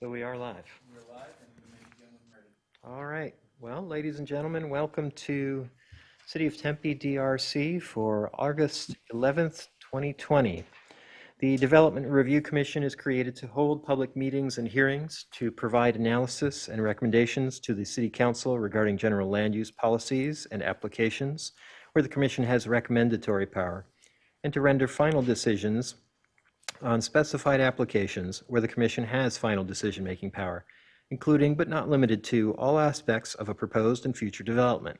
So we are live. We're live and you may begin when ready. All right. Well, ladies and gentlemen, welcome to City of Tempe DRC for August 11th, 2020. The Development Review Commission is created to hold public meetings and hearings to provide analysis and recommendations to the City Council regarding general land use policies and applications where the Commission has recommendatory power, and to render final decisions on specified applications where the Commission has final decision-making power, including but not limited to all aspects of a proposed and future development.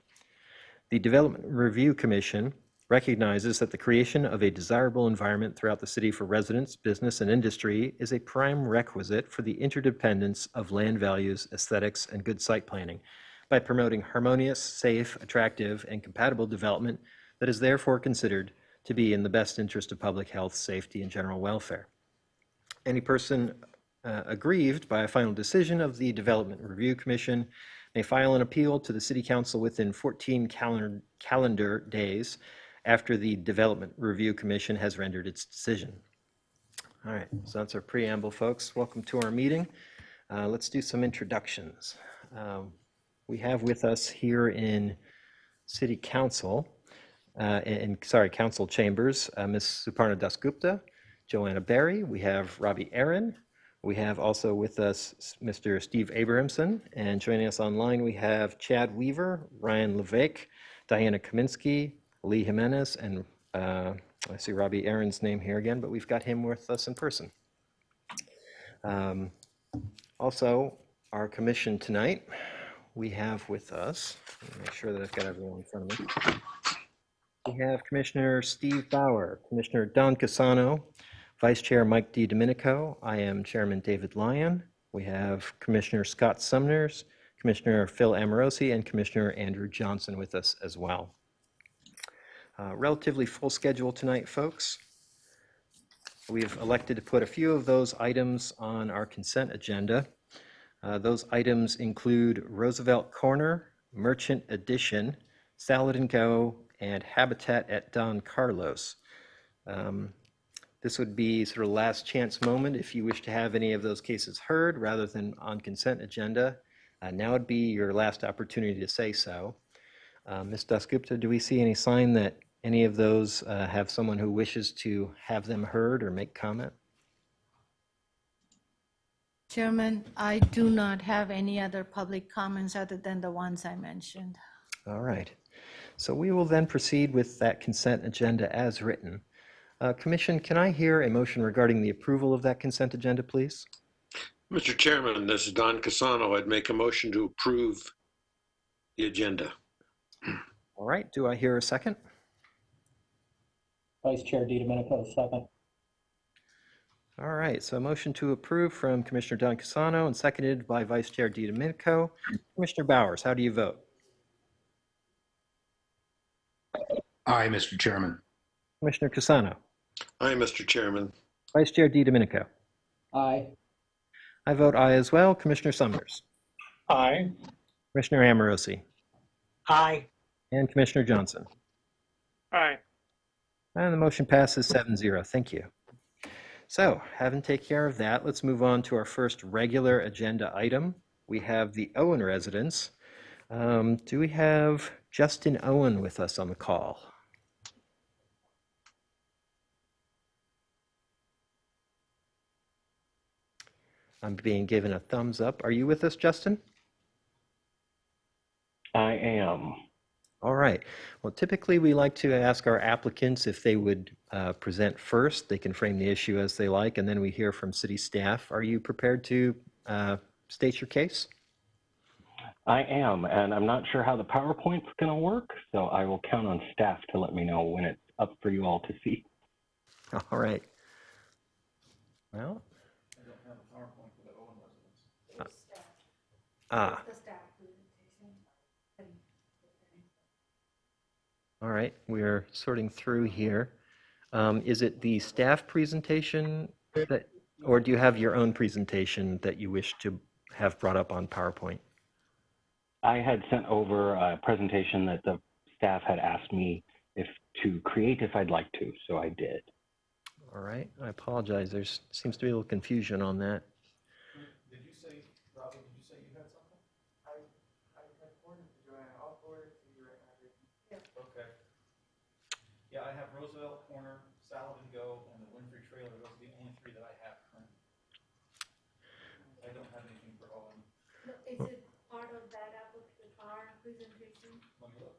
The Development Review Commission recognizes that the creation of a desirable environment throughout the city for residents, business, and industry is a prime requisite for the interdependence of land values, aesthetics, and good site planning by promoting harmonious, safe, attractive, and compatible development that is therefore considered to be in the best interest of public health, safety, and general welfare. Any person aggrieved by a final decision of the Development Review Commission may file an appeal to the City Council within 14 calendar days after the Development Review Commission has rendered its decision. All right, so that's our preamble, folks. Welcome to our meeting. Let's do some introductions. We have with us here in City Council, Council Chambers, Ms. Suparna Dasgupta, Joanna Berry, we have Robbie Aaron, we have also with us Mr. Steve Abrahamson, and joining us online we have Chad Weaver, Ryan Levesque, Diana Kaminsky, Lee Jimenez, and I see Robbie Aaron's name here again, but we've got him with us in person. Also, our commission tonight, we have with us, let me make sure that I've got everyone in front of me. We have Commissioner Steve Bauer, Commissioner Don Casano, Vice Chair Mike DiDomenico. I am Chairman David Lyon. We have Commissioner Scott Sumners, Commissioner Phil Amorosi, and Commissioner Andrew Johnson with us as well. Relatively full schedule tonight, folks. We've elected to put a few of those items on our consent agenda. Those items include Roosevelt Corner, Merchant Edition, Salad and Go, and Habitat at Don Carlos. This would be sort of last chance moment if you wish to have any of those cases heard rather than on consent agenda. Now would be your last opportunity to say so. Ms. Dasgupta, do we see any sign that any of those have someone who wishes to have them heard or make comment? Chairman, I do not have any other public comments other than the ones I mentioned. All right. So we will then proceed with that consent agenda as written. Commission, can I hear a motion regarding the approval of that consent agenda, please? Mr. Chairman, this is Don Casano. I'd make a motion to approve the agenda. All right. Do I hear a second? Vice Chair DiDomenico, second. All right. So a motion to approve from Commissioner Don Casano and seconded by Vice Chair DiDomenico. Commissioner Bowers, how do you vote? Aye, Mr. Chairman. Commissioner Casano. Aye, Mr. Chairman. Vice Chair DiDomenico. Aye. I vote aye as well. Commissioner Sumners. Aye. Commissioner Amorosi. Aye. And Commissioner Johnson. Aye. And the motion passes 7-0. Thank you. So, having taken care of that, let's move on to our first regular agenda item. We have the Owen residents. Do we have Justin Owen with us on the call? I'm being given a thumbs up. Are you with us, Justin? I am. All right. Well, typically we like to ask our applicants if they would present first. They can frame the issue as they like, and then we hear from city staff. Are you prepared to state your case? I am, and I'm not sure how the PowerPoint's going to work, so I will count on staff to let me know when it's up for you all to see. All right. Well, I don't have a PowerPoint for the Owen residents. All right. We're sorting through here. Is it the staff presentation that, or do you have your own presentation that you wish to have brought up on PowerPoint? I had sent over a presentation that the staff had asked me to create if I'd like to, so I did. All right. I apologize. There seems to be a little confusion on that. Did you Yeah, I have Roosevelt Corner, Salad and Go, and the Winfrey Trailer. Those are the only three that I have currently. I don't have anything for all of them. No, is it part of that our presentation? Let me look.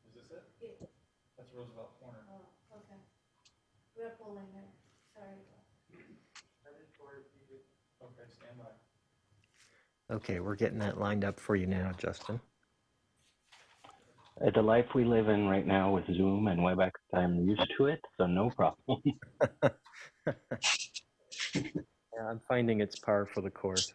Is this it? Yeah. That's Roosevelt Corner. Oh, okay. We're pulling it. Sorry. Okay, stand by. Okay, we're getting that lined up for you now, Justin. The life we live in right now with Zoom and WebEx, I'm used to it, so no problem. Yeah, I'm finding it's par for the course.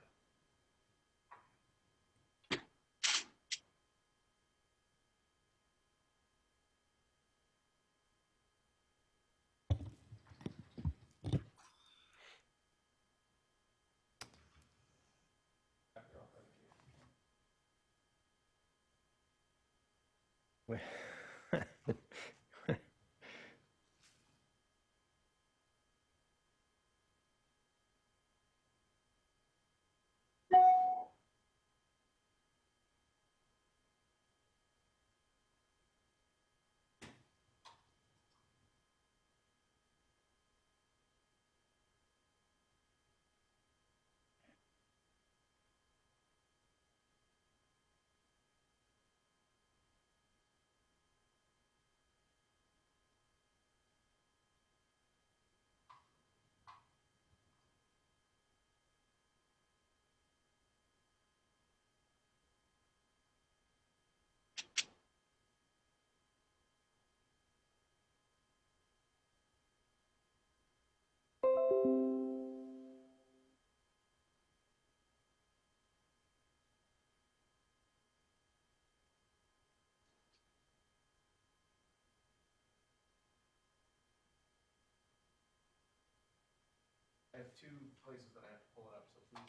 I have two places that I have to pull it up, so please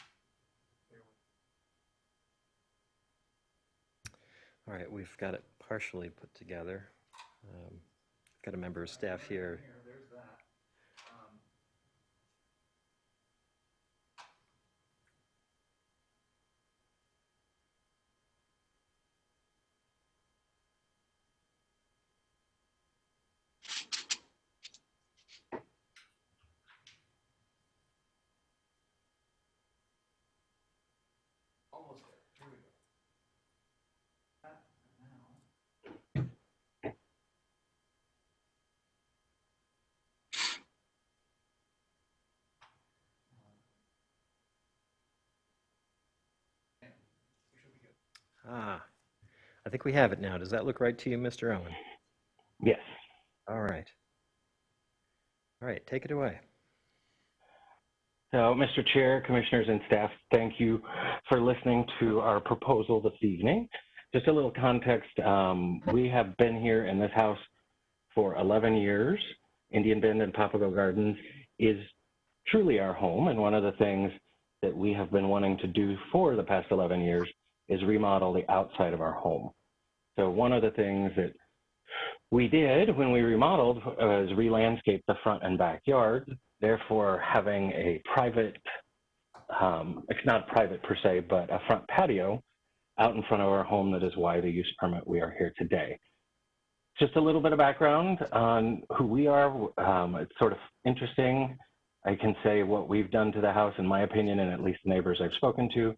bear with me. All right, we've got it partially put together. Got a member of staff here. There's that. Almost there. Here we go. That now. And we should be good. Ah, I think we have it now. Does that look right to you, Mr. Owen? Yes. All right. All right, take it away. So, Mr. Chair, Commissioners, and staff, thank you for listening to our proposal this evening. Just a little context, we have been here in this house for 11 years. Indian Bend and Papago Gardens is truly our home, and one of the things that we have been wanting to do for the past 11 years is remodel the outside of our home. So one of the things that we did when we remodeled was re-landscape the front and backyard, therefore having a private, it's not private per se, but a front patio out in front of our home. That is why the use permit we are here today. Just a little bit of background on who we are. It's sort of interesting. I can say what we've done to the house, in my opinion, and at least the neighbors I've spoken to,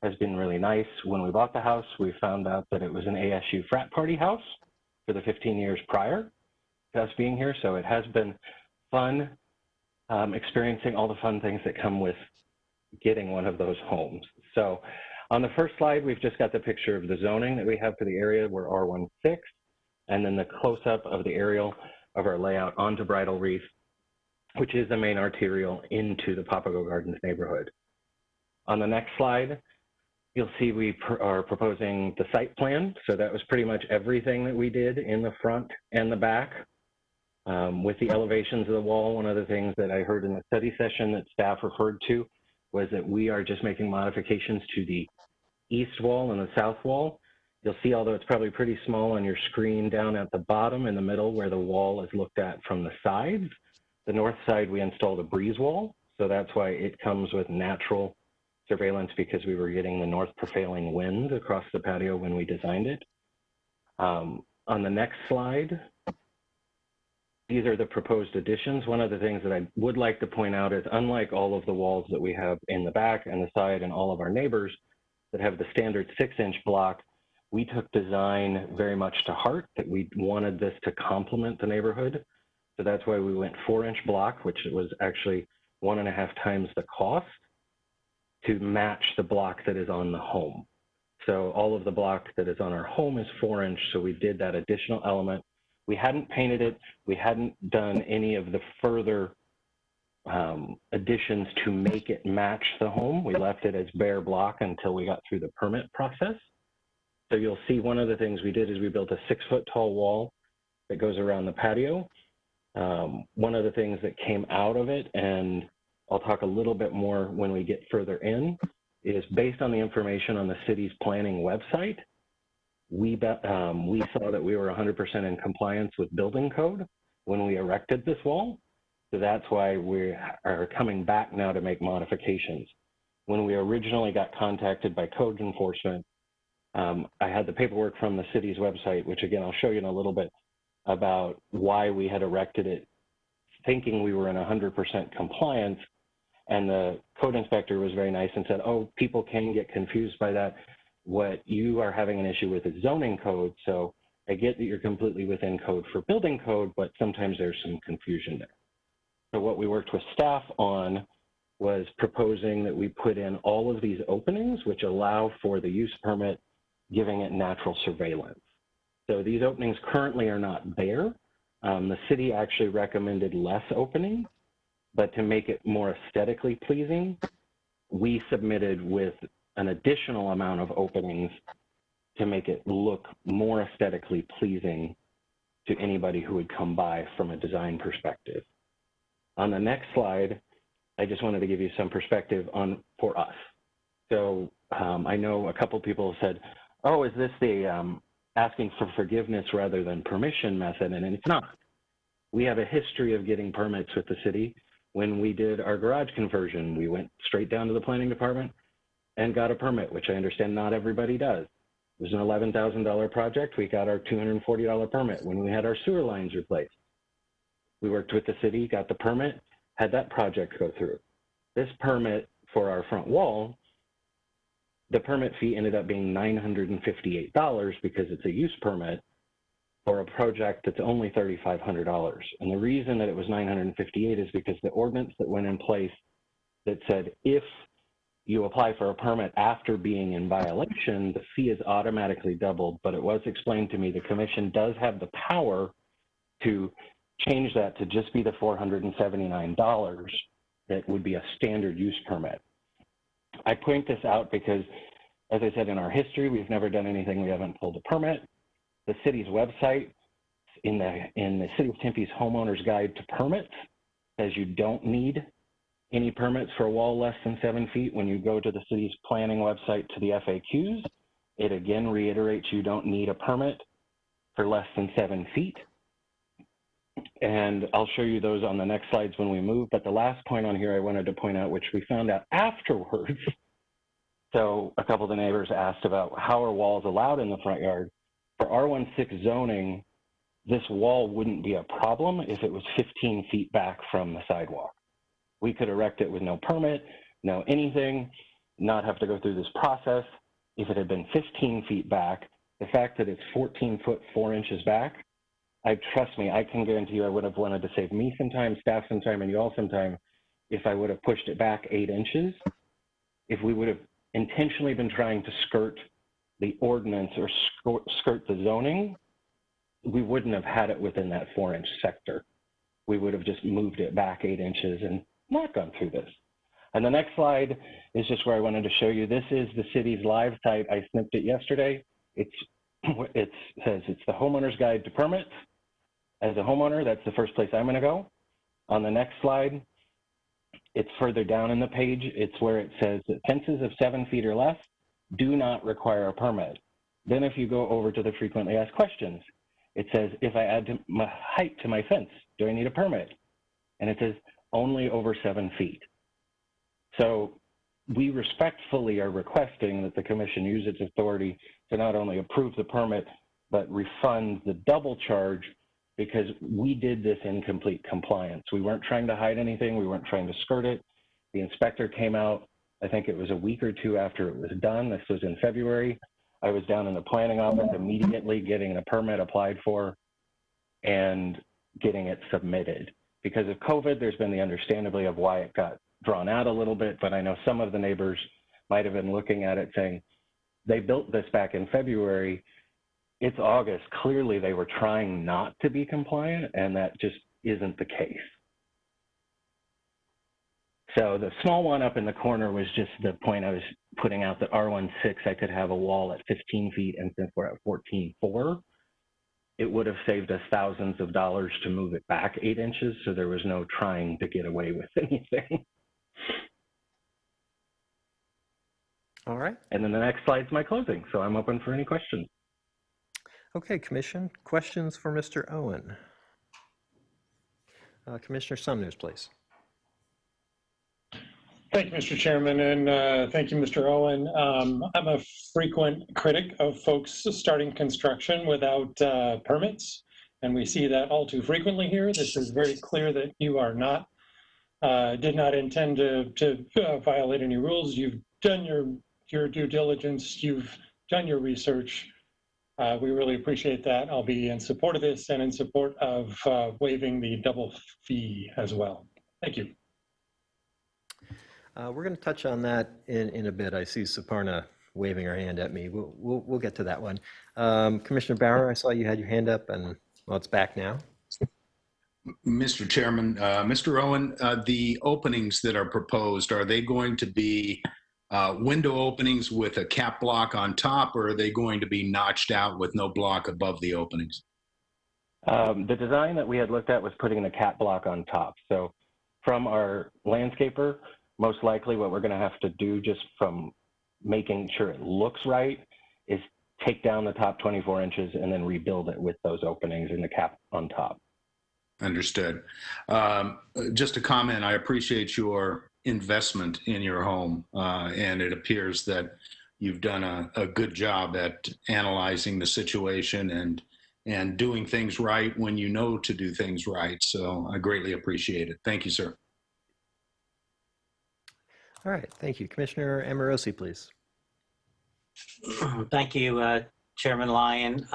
has been really nice. When we bought the house, we found out that it was an ASU frat party house for the 15 years prior to us being here. So it has been fun experiencing all the fun things that come with getting one of those homes. So on the first slide, we've just got the picture of the zoning that we have for the area. We're R16, and then the close-up of the aerial of our layout onto Bridal Reef, which is the main arterial into the Papago Gardens neighborhood. On the next slide, you'll see we are proposing the site plan. So that was pretty much everything that we did in the front and the back. With the elevations of the wall, one of the things that I heard in the study session that staff referred to was that we are just making modifications to the east wall and the south wall. You'll see, although it's probably pretty small on your screen, down at the bottom in the middle where the wall is looked at from the sides, the north side we installed a breeze wall. So that's why it comes with natural surveillance, because we were getting the north prevailing wind across the patio when we designed it. On the next slide, these are the proposed additions. One of the things that I would like to point out is, unlike all of the walls that we have in the back and the side and all of our neighbors that have the standard 6-inch block, we took design very much to heart, that we wanted this to complement the neighborhood. So that's why we went 4-inch block, which was actually 1.5 times the cost, to match the block that is on the home. So all of the block that is on our home is 4-inch, so we did that additional element. We hadn't painted it. We hadn't done any of the further additions to make it match the home. We left it as bare block until we got through the permit process. So you'll see one of the things we did is we built a 6-foot tall wall that goes around the patio. One of the things that came out of it, and I'll talk a little bit more when we get further in, is based on the information on the city's planning website. We saw that we were 100% in compliance with building code when we erected this wall. So that's why we are coming back now to make modifications. When we originally got contacted by code enforcement, I had the paperwork from the city's website, which again, I'll show you in a little bit, about why we had erected it, thinking we were in 100% compliance. And the code inspector was very nice and said, oh, people can get confused by that. What you are having an issue with is zoning code. So I get that you're completely within code for building code, but sometimes there's some confusion there. So what we worked with staff on was proposing that we put in all of these openings, which allow for the use permit, giving it natural surveillance. So these openings currently are not there. The city actually recommended less openings, but to make it more aesthetically pleasing, we submitted with an additional amount of openings to make it look more aesthetically pleasing to anybody who would come by from a design perspective. On the next slide, I just wanted to give you some perspective on for us. So I know a couple people said, oh, is this the asking for forgiveness rather than permission method? And it's not. We have a history of getting permits with the city. When we did our garage conversion, we went straight down to the planning department and got a permit, which I understand not everybody does. It was an $11,000 project. We got our $240 permit. When we had our sewer lines replaced, we worked with the city, got the permit, had that project go through. This permit for our front wall, the permit fee ended up being $958 because it's a use permit for a project that's only $3,500. And the reason that it was $958 is because the ordinance that went in place that said if you apply for a permit after being in violation, the fee is automatically doubled. But it was explained to me the commission does have the power to change that to just be the $479 that would be a standard use permit. I point this out because, as I said, in our history, we've never done anything we haven't pulled a permit. The city's website, in the City of Tempe's Homeowner's Guide to Permits, says you don't need any permits for a wall less than 7 feet. When you go to the city's planning website to the FAQs, it again reiterates you don't need a permit for less than 7 feet. And I'll show you those on the next slides when we move. But the last point on here I wanted to point out, which we found out afterwards. So a couple of the neighbors asked about how are walls allowed in the front yard. For R16 zoning, this wall wouldn't be a problem if it was 15 feet back from the sidewalk. We could erect it with no permit, no anything, not have to go through this process. If it had been 15 feet back, the fact that it's 14 foot 4 inches back, trust me, I can guarantee you I would have wanted to save me some time, staff some time, and you all some time if I would have pushed it back 8 inches. If we would have intentionally been trying to skirt the ordinance or skirt the zoning, we wouldn't have had it within that 4-inch sector. We would have just moved it back 8 inches and not gone through this. And the next slide is just where I wanted to show you. This is the city's live site. I snipped it yesterday. It says it's the Homeowner's Guide to Permits. As a homeowner, that's the first place I'm going to go. On the next slide, it's further down in the page. It's where it says that fences of 7 feet or less do not require a permit. Then if you go over to the frequently asked questions, it says, if I add my height to my fence, do I need a permit? And it says only over 7 feet. So we respectfully are requesting that the commission use its authority to not only approve the permit, but refund the double charge because we did this in complete compliance. We weren't trying to hide anything. We weren't trying to skirt it. The inspector came out, I think it was a week or two after it was done. This was in February. I was down in the planning office immediately getting the permit applied for and getting it submitted. Because of COVID, there's been the understandably of why it got drawn out a little bit, but I know some of the neighbors might have been looking at it saying, they built this back in February, it's August, clearly they were trying not to be compliant, and that just isn't the case. So the small one up in the corner was just the point I was putting out that R16, I could have a wall at 15 feet, and since we're at 14.4, it would have saved us thousands of dollars to move it back 8 inches, so there was no trying to get away with anything. All right. And then the next slide's my closing, so I'm open for any questions. Okay, Commission, questions for Mr. Owen? Commissioner Sumners, please. Thank you, Mr. Chairman, and thank you, Mr. Owen. I'm a frequent critic of folks starting construction without permits, and we see that all too frequently here. This is very clear that you are not, did not intend to violate any rules. You've done your due diligence. You've done your research. We really appreciate that. I'll be in support of this and in support of waiving the double fee as well. Thank you. We're going to touch on that in a bit. I see Suparna waving her hand at me. We'll get to that one. Commissioner Bauer, I saw you had your hand up, and well, it's back now. Mr. Chairman, Mr. Owen, the openings that are proposed, are they going to be window openings with a cap block on top, or are they going to be notched out with no block above the openings? The design that we had looked at was putting the cap block on top. So from our landscaper, most likely what we're going to have to do just from making sure it looks right is take down the top 24 inches and then rebuild it with those openings and the cap on top. Understood. Just a comment, I appreciate your investment in your home, and it appears that you've done a good job at analyzing the situation and doing things right when you know to do things right. So I greatly appreciate it. Thank you, sir. All right, thank you. Commissioner Amorosi, please. Thank you, Chairman Lyon.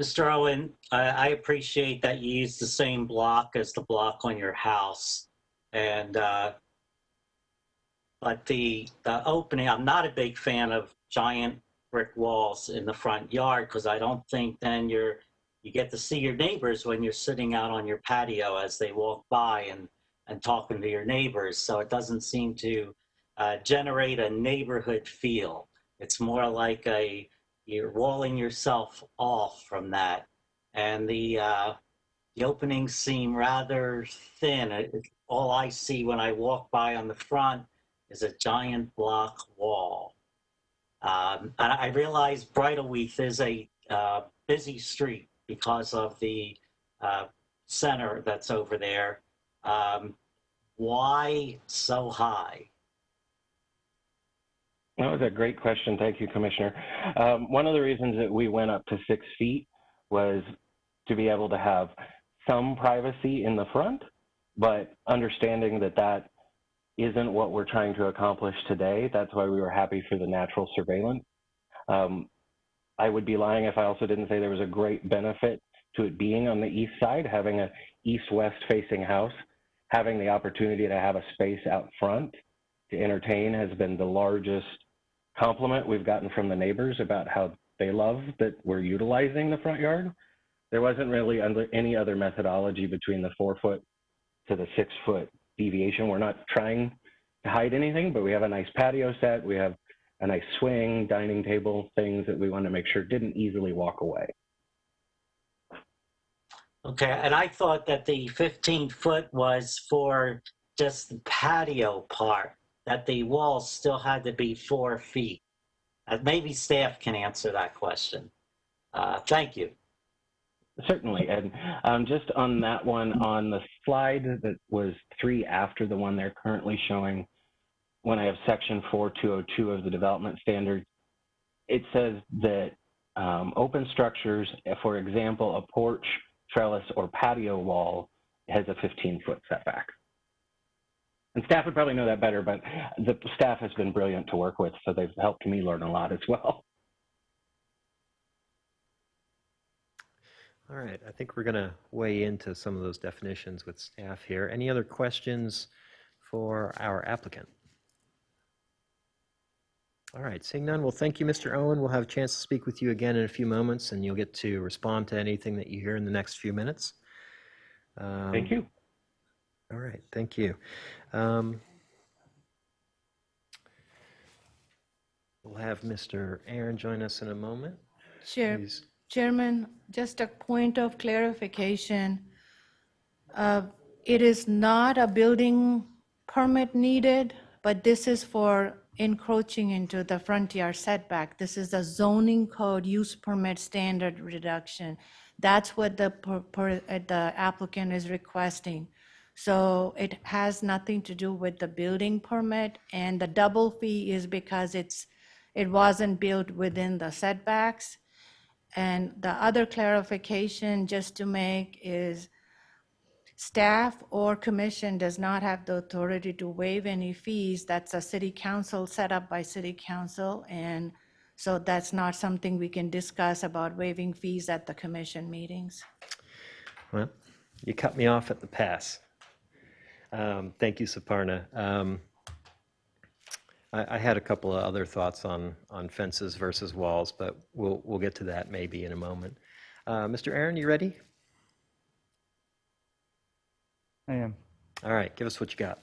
Mr. Owen, I appreciate that you use the same block as the block on your house. And but the opening, I'm not a big fan of giant brick walls in the front yard because I don't think then you get to see your neighbors when you're sitting out on your patio as they walk by and talking to your neighbors. So it doesn't seem to generate a neighborhood feel. It's more like you're walling yourself off from that. And the openings seem rather thin. All I see when I walk by on the front is a giant block wall. And I realize Bridleweath is a busy street because of the center that's over there. Why so high? That was a great question. Thank you, Commissioner. One of the reasons that we went up to 6 feet was to be able to have some privacy in the front, but understanding that that isn't what we're trying to accomplish today. That's why we were happy for the natural surveillance. I would be lying if I also didn't say there was a great benefit to it being on the east side, having an east-west facing house, having the opportunity to have a space out front to entertain has been the largest compliment we've gotten from the neighbors about how they love that we're utilizing the front yard. There wasn't really any other methodology between the 4 foot to the 6 foot deviation. We're not trying to hide anything, but we have a nice patio set. We have a nice swing, dining table, things that we want to make sure didn't easily walk away. Okay, and I thought that the 15-foot was for just the patio part, that the walls still had to be 4 feet. Maybe staff can answer that question. Thank you. Certainly, and just on that one, on the slide that was 3 after the one they're currently showing, when I have section 4202 of the development standards, it says that Open structures, for example, a porch, trellis, or patio wall has a 15-foot setback. And staff would probably know that better, but the staff has been brilliant to work with, so they've helped me learn a lot as well. All right, I think we're going to weigh into some of those definitions with staff here. Any other questions for our applicant? All right, seeing none, well, thank you, Mr. Owen. We'll have a chance to speak with you again in a few moments, and you'll get to respond to anything that you hear in the next few minutes. Thank you. All right, thank you. We'll have Mr. Aaron join us in a moment. Please. Chairman, just a point of clarification. It is not a building permit needed, but this is for encroaching into the front yard setback. This is a zoning code use permit standard reduction. That's what the applicant is requesting. So it has nothing to do with the building permit, and the double fee is because it wasn't built within the setbacks. And the other clarification just to make is staff or commission does not have the authority to waive any fees. That's a city council set up by city council. And so that's not something we can discuss about waiving fees at the commission meetings. Well, you cut me off at the pass. Thank you, Suparna. I had a couple of other thoughts on fences versus walls, but we'll get to that maybe in a moment. Mr. Aaron, you ready? I am. All right, give us what you got.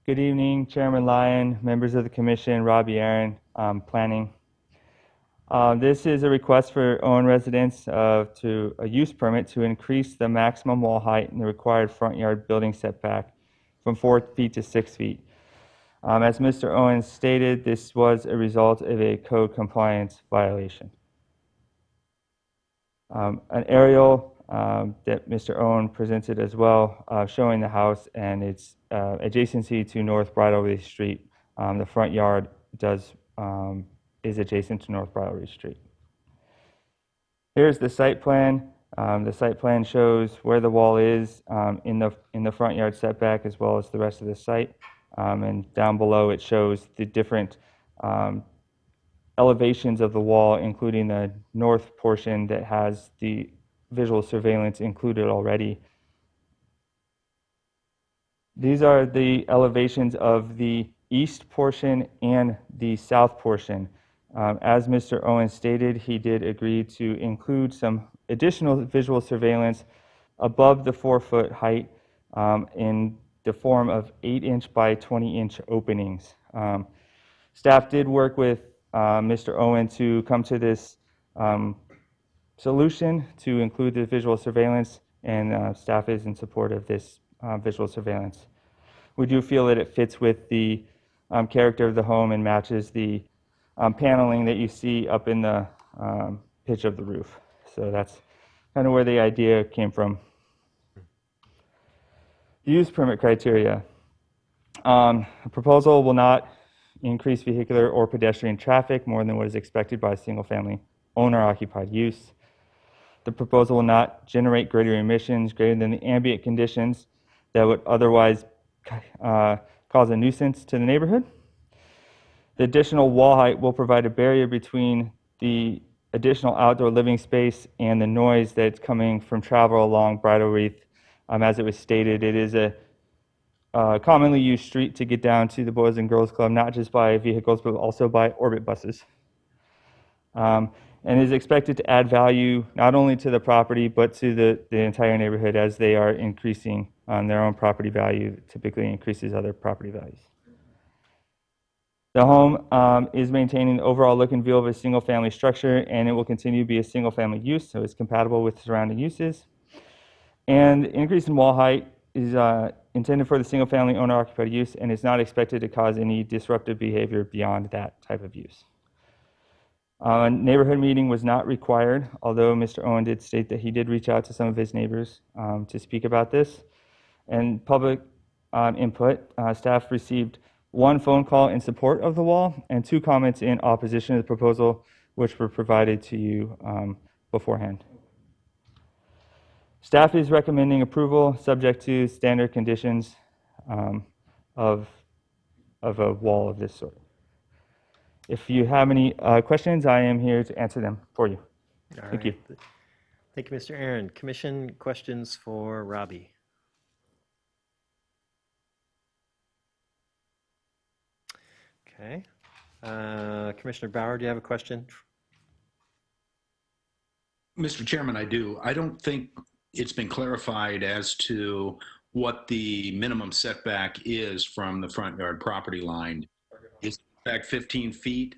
Good evening, Chairman Lyon, members of the commission, Robbie Aaron, planning. This is a request for Owen residents to a use permit to increase the maximum wall height in the required front yard building setback from 4 feet to 6 feet. As Mr. Owens stated, this was a result of a code compliance violation. An aerial that Mr. Owen presented as well, showing the house and its adjacency to North Bridlereef Street. The front yard is adjacent to North Bridlereef Street. Here's the site plan. The site plan shows where the wall is in the front yard setback as well as the rest of the site. And down below it shows the different elevations of the wall, including the north portion that has the visual surveillance included already. These are the elevations of the east portion and the south portion. As Mr. Owens stated, he did agree to include some additional visual surveillance above the 4-foot height in the form of 8-inch by 20-inch openings. Staff did work with Mr. Owen to come to this solution to include the visual surveillance, and staff is in support of this visual surveillance. We do feel that it fits with the character of the home and matches the paneling that you see up in the pitch of the roof. So that's kind of where the idea came from. Use permit criteria. A proposal will not increase vehicular or pedestrian traffic more than what is expected by a single-family owner-occupied use. The proposal will not generate greater emissions greater than the ambient conditions that would otherwise cause a nuisance to the neighborhood. The additional wall height will provide a barrier between the additional outdoor living space and the noise that's coming from travel along Bridlereef. As it was stated, it is a commonly used street to get down to the Boys and Girls Club, not just by vehicles, but also by orbit buses. And is expected to add value not only to the property, but to the entire neighborhood as they are increasing their own property value, typically increases other property values. The home is maintaining the overall look and feel of a single-family structure, and it will continue to be a single-family use, so it's compatible with surrounding uses. And the increase in wall height is intended for the single-family owner-occupied use and is not expected to cause any disruptive behavior beyond that type of use. A neighborhood meeting was not required, although Mr. Owen did state that he did reach out to some of his neighbors to speak about this. And public input, staff received one phone call in support of the wall, and 2 comments in opposition to the proposal, which were provided to you beforehand. Staff is recommending approval subject to standard conditions of a wall of this sort. If you have any questions, I am here to answer them for you. All Thank right. you. Thank you, Mr. Aaron. Commission questions for Robbie? Okay. Commissioner Bauer, do you have a question? Mr. Chairman, I do. I don't think it's been clarified as to what the minimum setback is from the front yard property line. Is it back 15 feet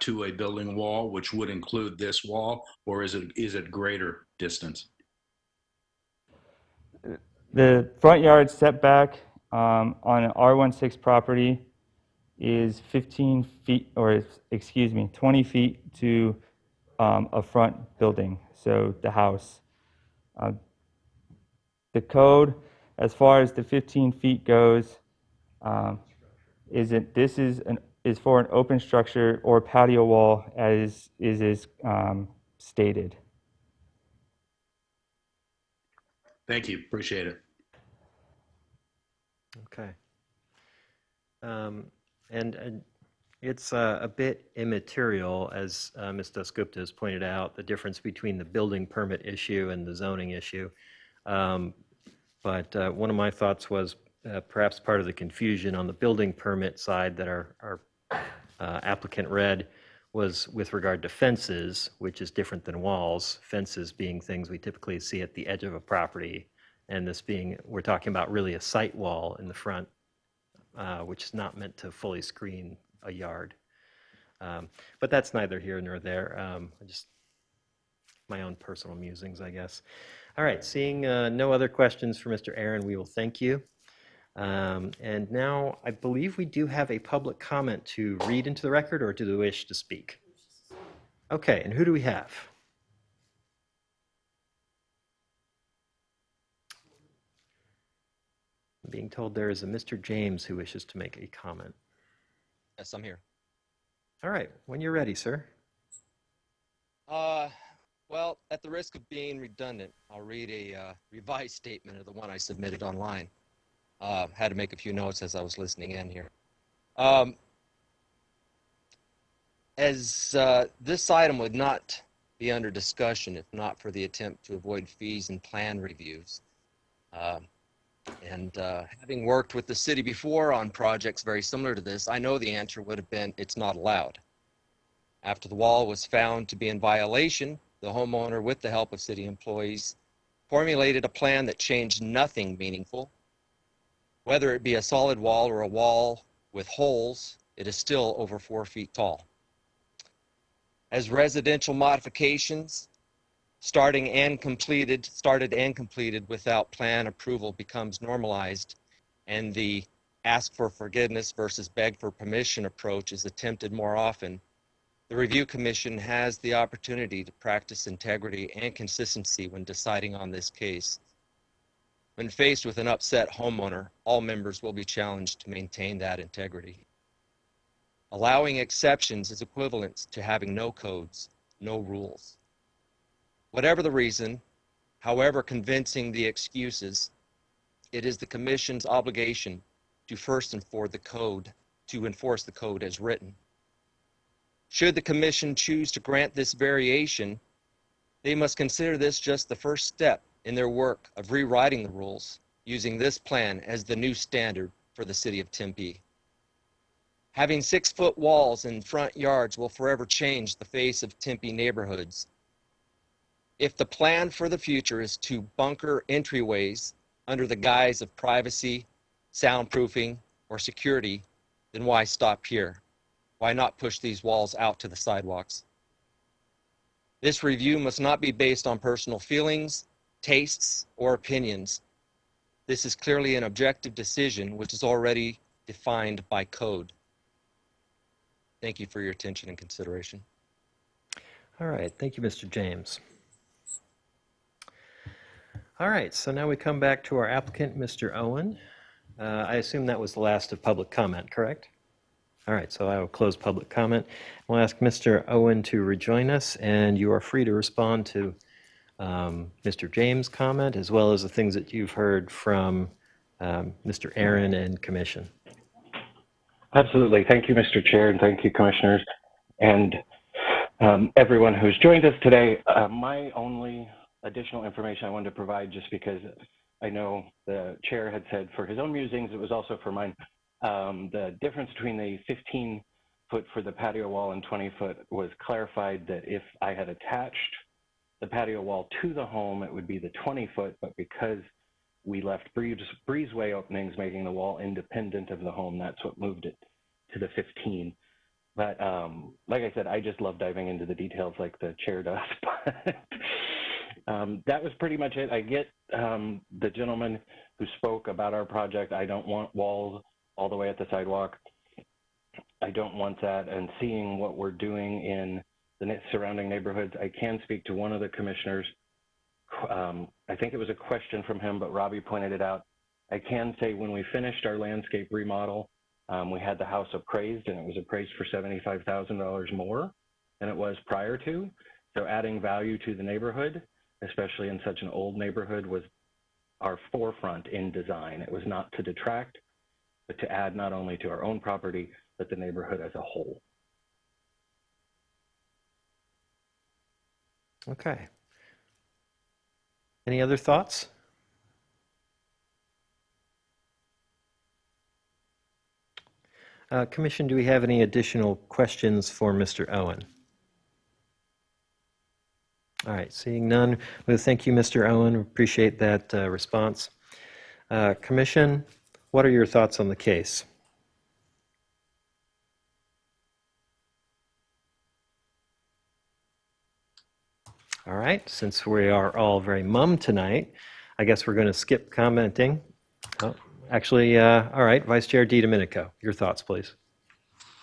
to a building wall, which would include this wall, or is it greater distance? The front yard setback on an R16 property is 15 feet, or excuse me, 20 feet to a front building, so the house. The code, as far as the 15 feet goes, is for an open structure or patio wall, as is stated. Thank you. Appreciate it. Okay. And it's a bit immaterial, as Ms. Dasgupta has pointed out, the difference between the building permit issue and the zoning issue. But one of my thoughts was perhaps part of the confusion on the building permit side that our applicant read was with regard to fences, which is different than walls. Fences being things we typically see at the edge of a property, and this being, we're talking about really a site wall in the front, which is not meant to fully screen a yard. But that's neither here nor there. Just my own personal musings, I guess. All right, seeing no other questions for Mr. Aaron, we will thank you. And now I believe we do have a public comment to read into the record, or do they wish to speak? Okay, and who do we have? I'm being told there is a Mr. James who wishes to make a comment. Yes, I'm here. All right, when you're ready, sir. Well, at the risk of being redundant, I'll read a revised statement of the one I submitted online. Had to make a few notes as I was listening in here. As this item would not be under discussion if not for the attempt to avoid fees and plan reviews. Having worked with the city before on projects very similar to this, I know the answer would have been it's not allowed. After the wall was found to be in violation, the homeowner, with the help of city employees, formulated a plan that changed nothing meaningful. Whether it be a solid wall or a wall with holes, it is still over 4 feet tall. As residential modifications started and completed without plan approval becomes normalized, and the ask for forgiveness versus beg for permission approach is attempted more often, the Review Commission has the opportunity to practice integrity and consistency when deciding on this case. When faced with an upset homeowner, all members will be challenged to maintain that integrity. Allowing exceptions is equivalent to having no codes, no rules. Whatever the reason, however convincing the excuses, it is the Commission's obligation to first enforce the code as written. Should the Commission choose to grant this variation, they must consider this just the first step in their work of rewriting the rules, using this plan as the new standard for the city of Tempe. Having 6-foot walls in front yards will forever change the face of Tempe neighborhoods. If the plan for the future is to bunker entryways under the guise of privacy, soundproofing, or security, then why stop here? Why not push these walls out to the sidewalks? This review must not be based on personal feelings, tastes, or opinions. This is clearly an objective decision which is already defined by code. Thank you for your attention and consideration. All right, thank you, Mr. James. All right, so now we come back to our applicant, Mr. Owen. I assume that was the last of public comment, correct? All right, so I will close public comment. We'll ask Mr. Owen to rejoin us, and you are free to respond to Mr. James' comment, as well as the things that you've heard from Mr. Aaron and Commission. Absolutely. Thank you, Mr. Chair, and thank you, Commissioners, and everyone who's joined us today. My only additional information I wanted to provide, just because I know the chair had said for his own musings, it was also for mine. The difference between the 15-foot for the patio wall and 20-foot was clarified that if I had attached the patio wall to the home, it would be the 20-foot, but because we left breezeway openings making the wall independent of the home, that's what moved it to the 15. But like I said, I just love diving into the details like the chair does. But that was pretty much it. I get the gentleman who spoke about our project. I don't want walls all the way at the sidewalk. I don't want that. And seeing what we're doing in the surrounding neighborhoods, I can speak to one of the commissioners. I think it was a question from him, but Robbie pointed it out. I can say when we finished our landscape remodel, we had the house appraised, and it was appraised for $75,000 more than it was prior to. So adding value to the neighborhood, especially in such an old neighborhood, was our forefront in design. It was not to detract, but to add not only to our own property, but the neighborhood as a whole. Okay. Any other thoughts? Commission, do we have any additional questions for Mr. Owen? All right, seeing none, well, thank you, Mr. Owen. Appreciate that response. Commission, what are your thoughts on the case? All right, since we are all very mum tonight, I guess we're going to skip commenting. Oh, actually, all right, Vice Chair DiDomenico, your thoughts, please.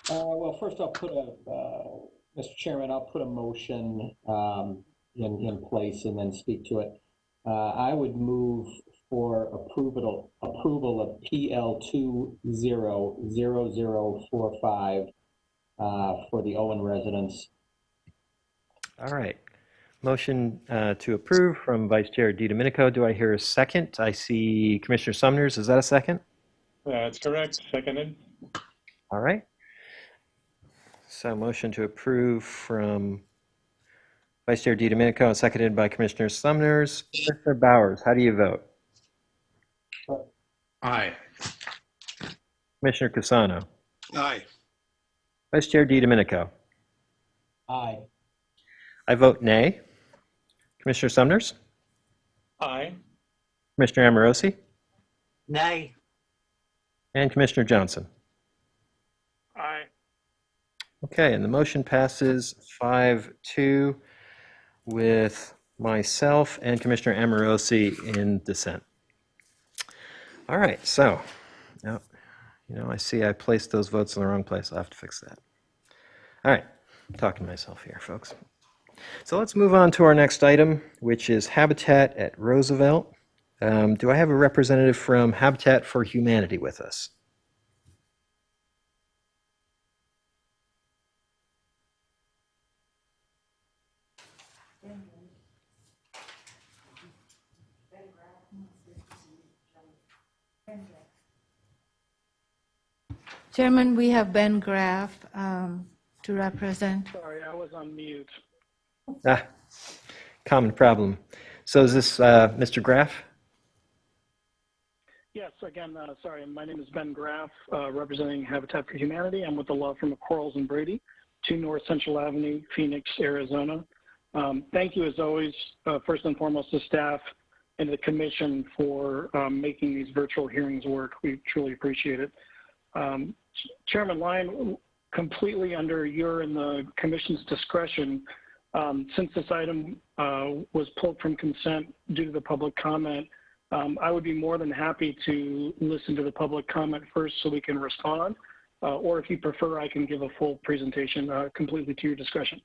Well, first I'll put Mr. Chairman, I'll put a motion in place and then speak to it. I would move for approval of PL 200045 for the Owen residence. All right. Motion to approve from Vice Chair DiDomenico. Do I hear a second? I see Commissioner Sumners. Is that a second? That's correct. Seconded. All right. So motion to approve from Vice Chair DiDomenico, seconded by Commissioner Sumners. Commissioner Bowers, how do you vote? Aye. Commissioner Casano. Aye. Vice Chair DiDomenico. Aye. I vote nay. Commissioner Sumners. Aye. Commissioner Amorosi. Nay. And Commissioner Johnson. Aye. Okay, and the motion passes 5-2 with myself and Commissioner Amorosi in dissent. All right, so now, I see I placed those votes in the wrong place. I'll have to fix that. All right, I'm talking to myself here, folks. So let's move on to our next item, which is Habitat at Roosevelt. Do I have a representative from Habitat for Humanity with us? Chairman, we have Ben Graff to represent. Sorry, I was on mute. Ah, common problem. So is this Mr. Graff? Yes, again, sorry, my name is Ben Graff, representing Habitat for Humanity. I'm with the law firm of Quarles and Brady, 2 North Central Avenue, Phoenix, Arizona. Thank you, as always, first and foremost, to staff and the commission for making these virtual hearings work. We truly appreciate it. Chairman Lyon, completely under your and the commission's discretion, since this item was pulled from consent due to the public comment, I would be more than happy to listen to the public comment first so we can respond, or if you prefer, I can give a full presentation completely to your discretion.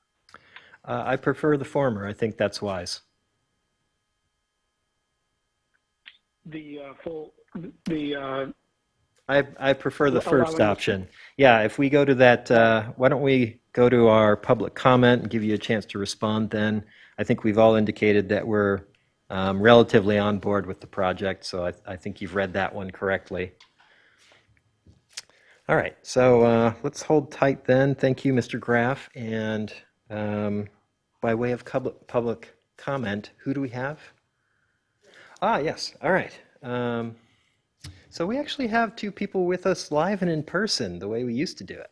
I prefer the former. I think that's wise. The I prefer the first Allowing us- option. Yeah, if we go to that, why don't we go to our public comment and give you a chance to respond then? I think we've all indicated that we're relatively on board with the project, so I think you've read that one correctly. All right, so let's hold tight then. Thank you, Mr. Graff. And by way of public comment, who do we have? Ah, yes, all right. So we actually have two people with us live and in person, the way we used to do it.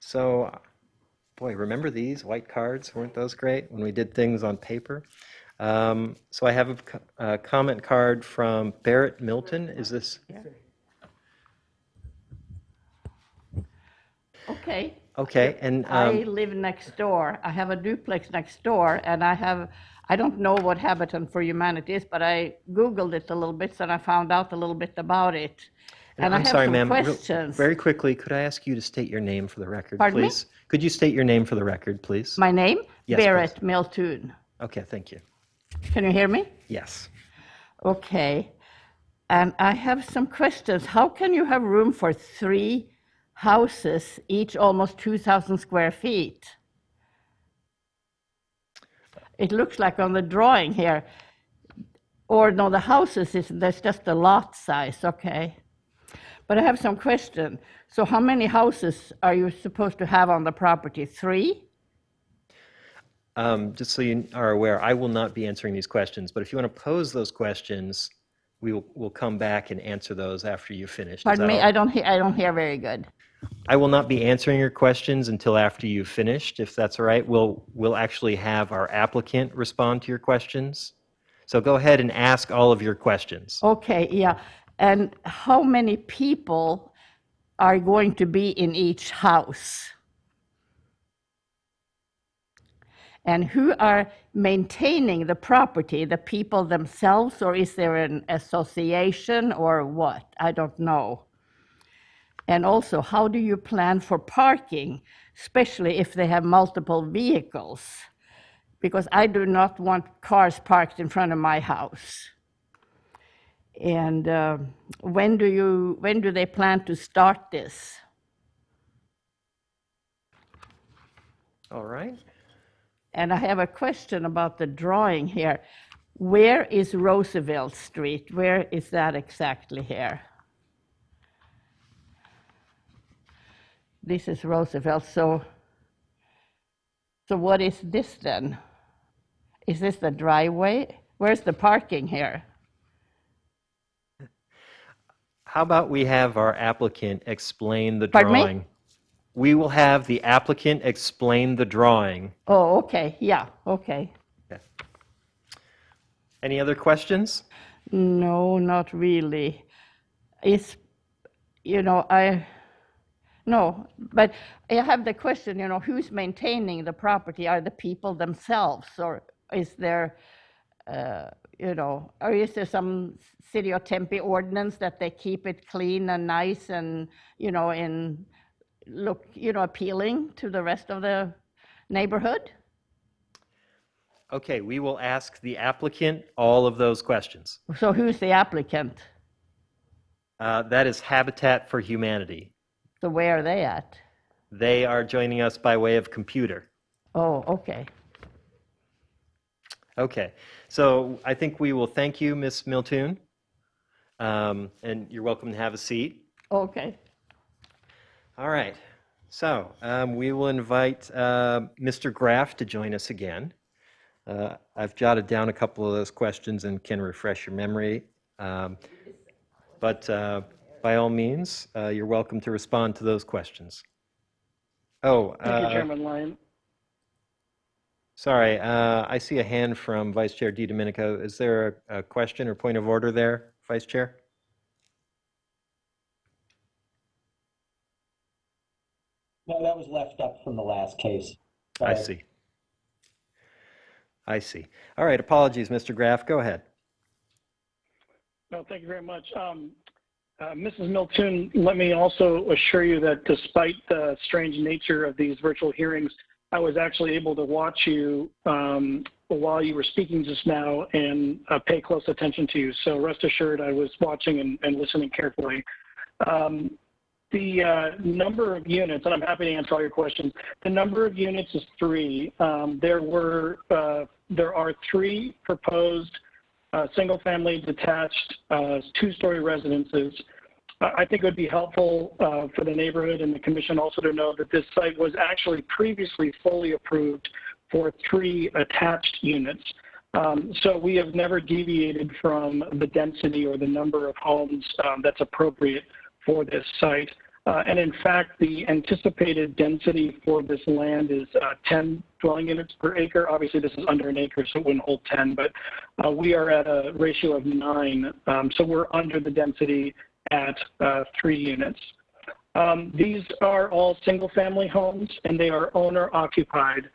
So, boy, remember these white cards? Weren't those great when we did things on paper? So I have a comment card from Barrett Milton. Is this? Okay. Okay, and I live next door. I have a duplex next door, and I don't know what Habitat for Humanity is, but I Googled it a little bit, and I found out a little bit about it. And I I'm have sorry, some ma'am. questions. Very quickly, could I ask you to state your name for the record, Pardon me? please? Could you state your name for the record, please? My name? Yes, Barrett please. Miltoon. Okay, thank you. Can you hear me? Yes. Okay. And I have some questions. How can you have room for 3 houses, each almost 2,000 square feet? It looks like on the drawing here, or no, the houses there's just the lot size, okay. But I have some question. So how many houses are you supposed to have on the property? 3? Just so you are aware, I will not be answering these questions, but if you want to pose those questions, we'll come back and answer those after you finish. Pardon me, I don't hear very good. I will not be answering your questions until after you've finished, if that's all right. We'll actually have our applicant respond to your questions. So go ahead and ask all of your questions. Okay, yeah. And how many people are going to be in each house? And who are maintaining the property, the people themselves, or is there an association or what? I don't know. And also, how do you plan for parking, especially if they have multiple vehicles? Because I do not want cars parked in front of my house. And when do they plan to start this? All right. And I have a question about the drawing here. Where is Roosevelt Street? Where is that exactly here? This is Roosevelt, so what is this then? Is this the driveway? Where's the parking here? How about we have our applicant explain the Pardon me? drawing? We will have the applicant explain the drawing. Oh, okay, yeah, okay. Okay. Any other questions? No, not really. It's, no, but I have the question, who's maintaining the property? Are the people themselves, or is there, or is there some City of Tempe ordinance that they keep it clean and nice and, and look, appealing to the rest of the neighborhood? Okay, we will ask the applicant all of those questions. So who's the applicant? That is Habitat for Humanity. So where are they at? They are joining us by way of computer. Oh, okay. Okay, so I think we will thank you, Ms. Miltoon, and you're welcome to have a seat. Okay. All right, so we will invite Mr. Graff to join us again. I've jotted down a couple of those questions and can refresh your memory, but by all means, you're welcome to respond to those questions. Oh, Thank you, Chairman Lyon. sorry, I see a hand from Vice Chair DiDomenico. Is there a question or point of order there, Vice Chair? No, that was left up from the last case. I see. I see. All right, apologies, Mr. Graff. Go ahead. No, thank you very much. Mrs. Miltoon, let me also assure you that despite the strange nature of these virtual hearings, I was actually able to watch you while you were speaking just now and pay close attention to you. So rest assured, I was watching and listening carefully. The number of units, and I'm happy to answer all your questions. The number of units is 3. There are 3 proposed single-family detached 2-story residences. I think it would be helpful for the neighborhood and the commission also to know that this site was actually previously fully approved for 3 attached units. So we have never deviated from the density or the number of homes that's appropriate for this site. And in fact, the anticipated density for this land is 10 dwelling units per acre. Obviously, this is under an acre, so it wouldn't hold 10, but we are at a ratio of 9. So we're under the density at 3 units. These are all single-family homes, and they are owner-occupied,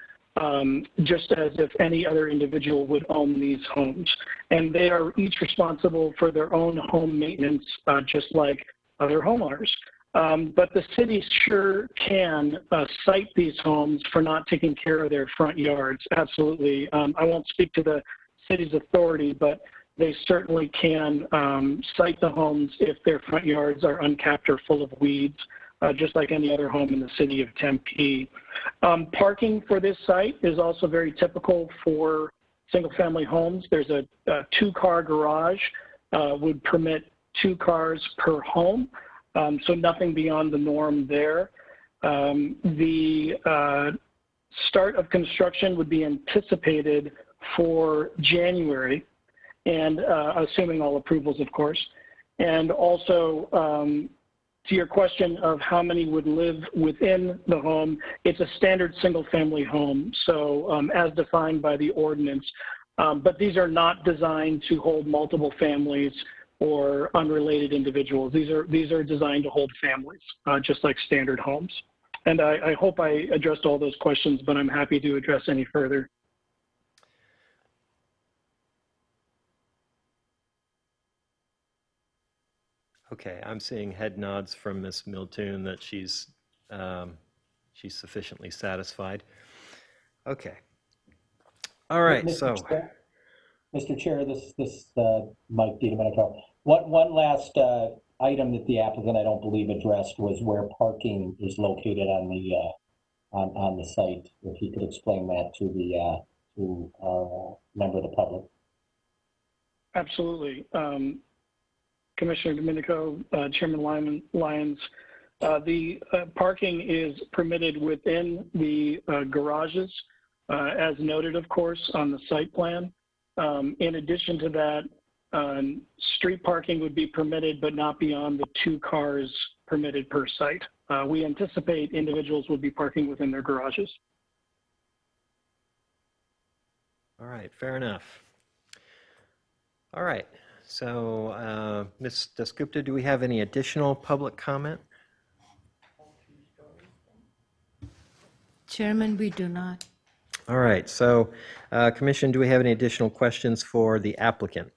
just as if any other individual would own these homes. And they are each responsible for their own home maintenance, just like other homeowners. But the city sure can cite these homes for not taking care of their front yards. Absolutely. I won't speak to the city's authority, but they certainly can cite the homes if their front yards are unkept or full of weeds, just like any other home in the city of Tempe. Parking for this site is also very typical for single-family homes. There's a 2-car garage, would permit 2 cars per home. So nothing beyond the norm there. The start of construction would be anticipated for January, and assuming all approvals, of course. And also, to your question of how many would live within the home, it's a standard single-family home, so as defined by the ordinance. But these are not designed to hold multiple families or unrelated individuals. These are designed to hold families, just like standard homes. And I hope I addressed all those questions, but I'm happy to address any further. Okay, I'm seeing head nods from Ms. Miltoon that she's sufficiently satisfied. Okay. All right, Mr. Chair, this Mike DiDomenico. One last item that the applicant, I don't believe, addressed was where parking is located on the site. If he could explain that to our member of the public. Absolutely. Commissioner Domenico, Chairman Lyons, the parking is permitted within the garages, as noted, of course, on the site plan. In addition to that, street parking would be permitted, but not beyond the 2 cars permitted per site. We anticipate individuals will be parking within their garages. all right, fair enough. All right, so Ms. Dasgupta, do we have any additional public comment? Chairman, we do not. All right, so Commission, do we have any additional questions for the applicant?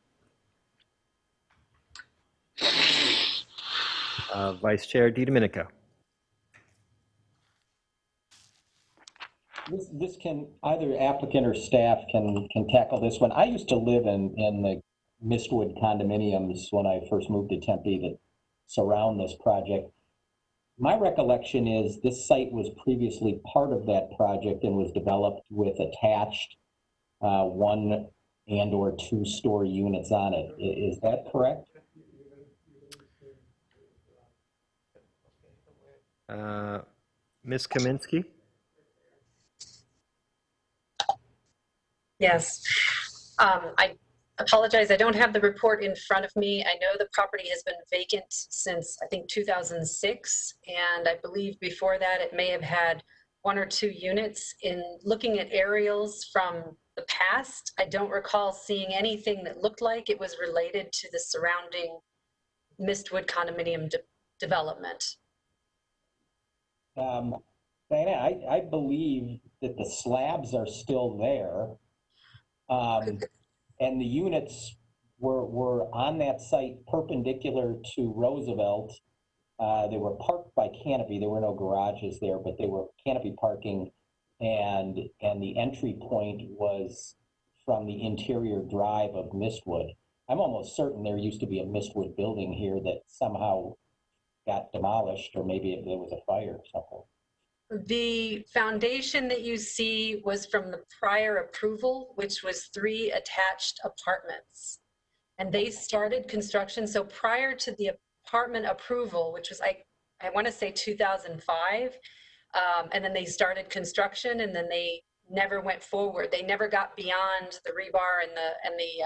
Vice Chair DiDomenico. This can, either applicant or staff can tackle this one. I used to live in the Mistwood condominiums when I first moved to Tempe that surround this project. My recollection is this site was previously part of that project and was developed with attached 1 and/or 2-story units on it. Is that correct? Ms. Kaminsky? Yes. I apologize, I don't have the report in front of me. I know the property has been vacant since, I think, 2006, and I believe before that it may have had 1 or 2 units. In looking at aerials from the past, I don't recall seeing anything that looked like it was related to the surrounding Mistwood condominium development. Diana, I believe that the slabs are still there. And the units were on that site perpendicular to Roosevelt. They were parked by canopy. There were no garages there, but they were canopy parking, and the entry point was from the interior drive of Mistwood. I'm almost certain there used to be a Mistwood building here that somehow got demolished, or maybe there was a fire or something. The foundation that you see was from the prior approval, which was 3 attached apartments. And they started construction. So prior to the apartment approval, which was, I want to say 2005, and then they started construction, and then they never went forward. They never got beyond the rebar and the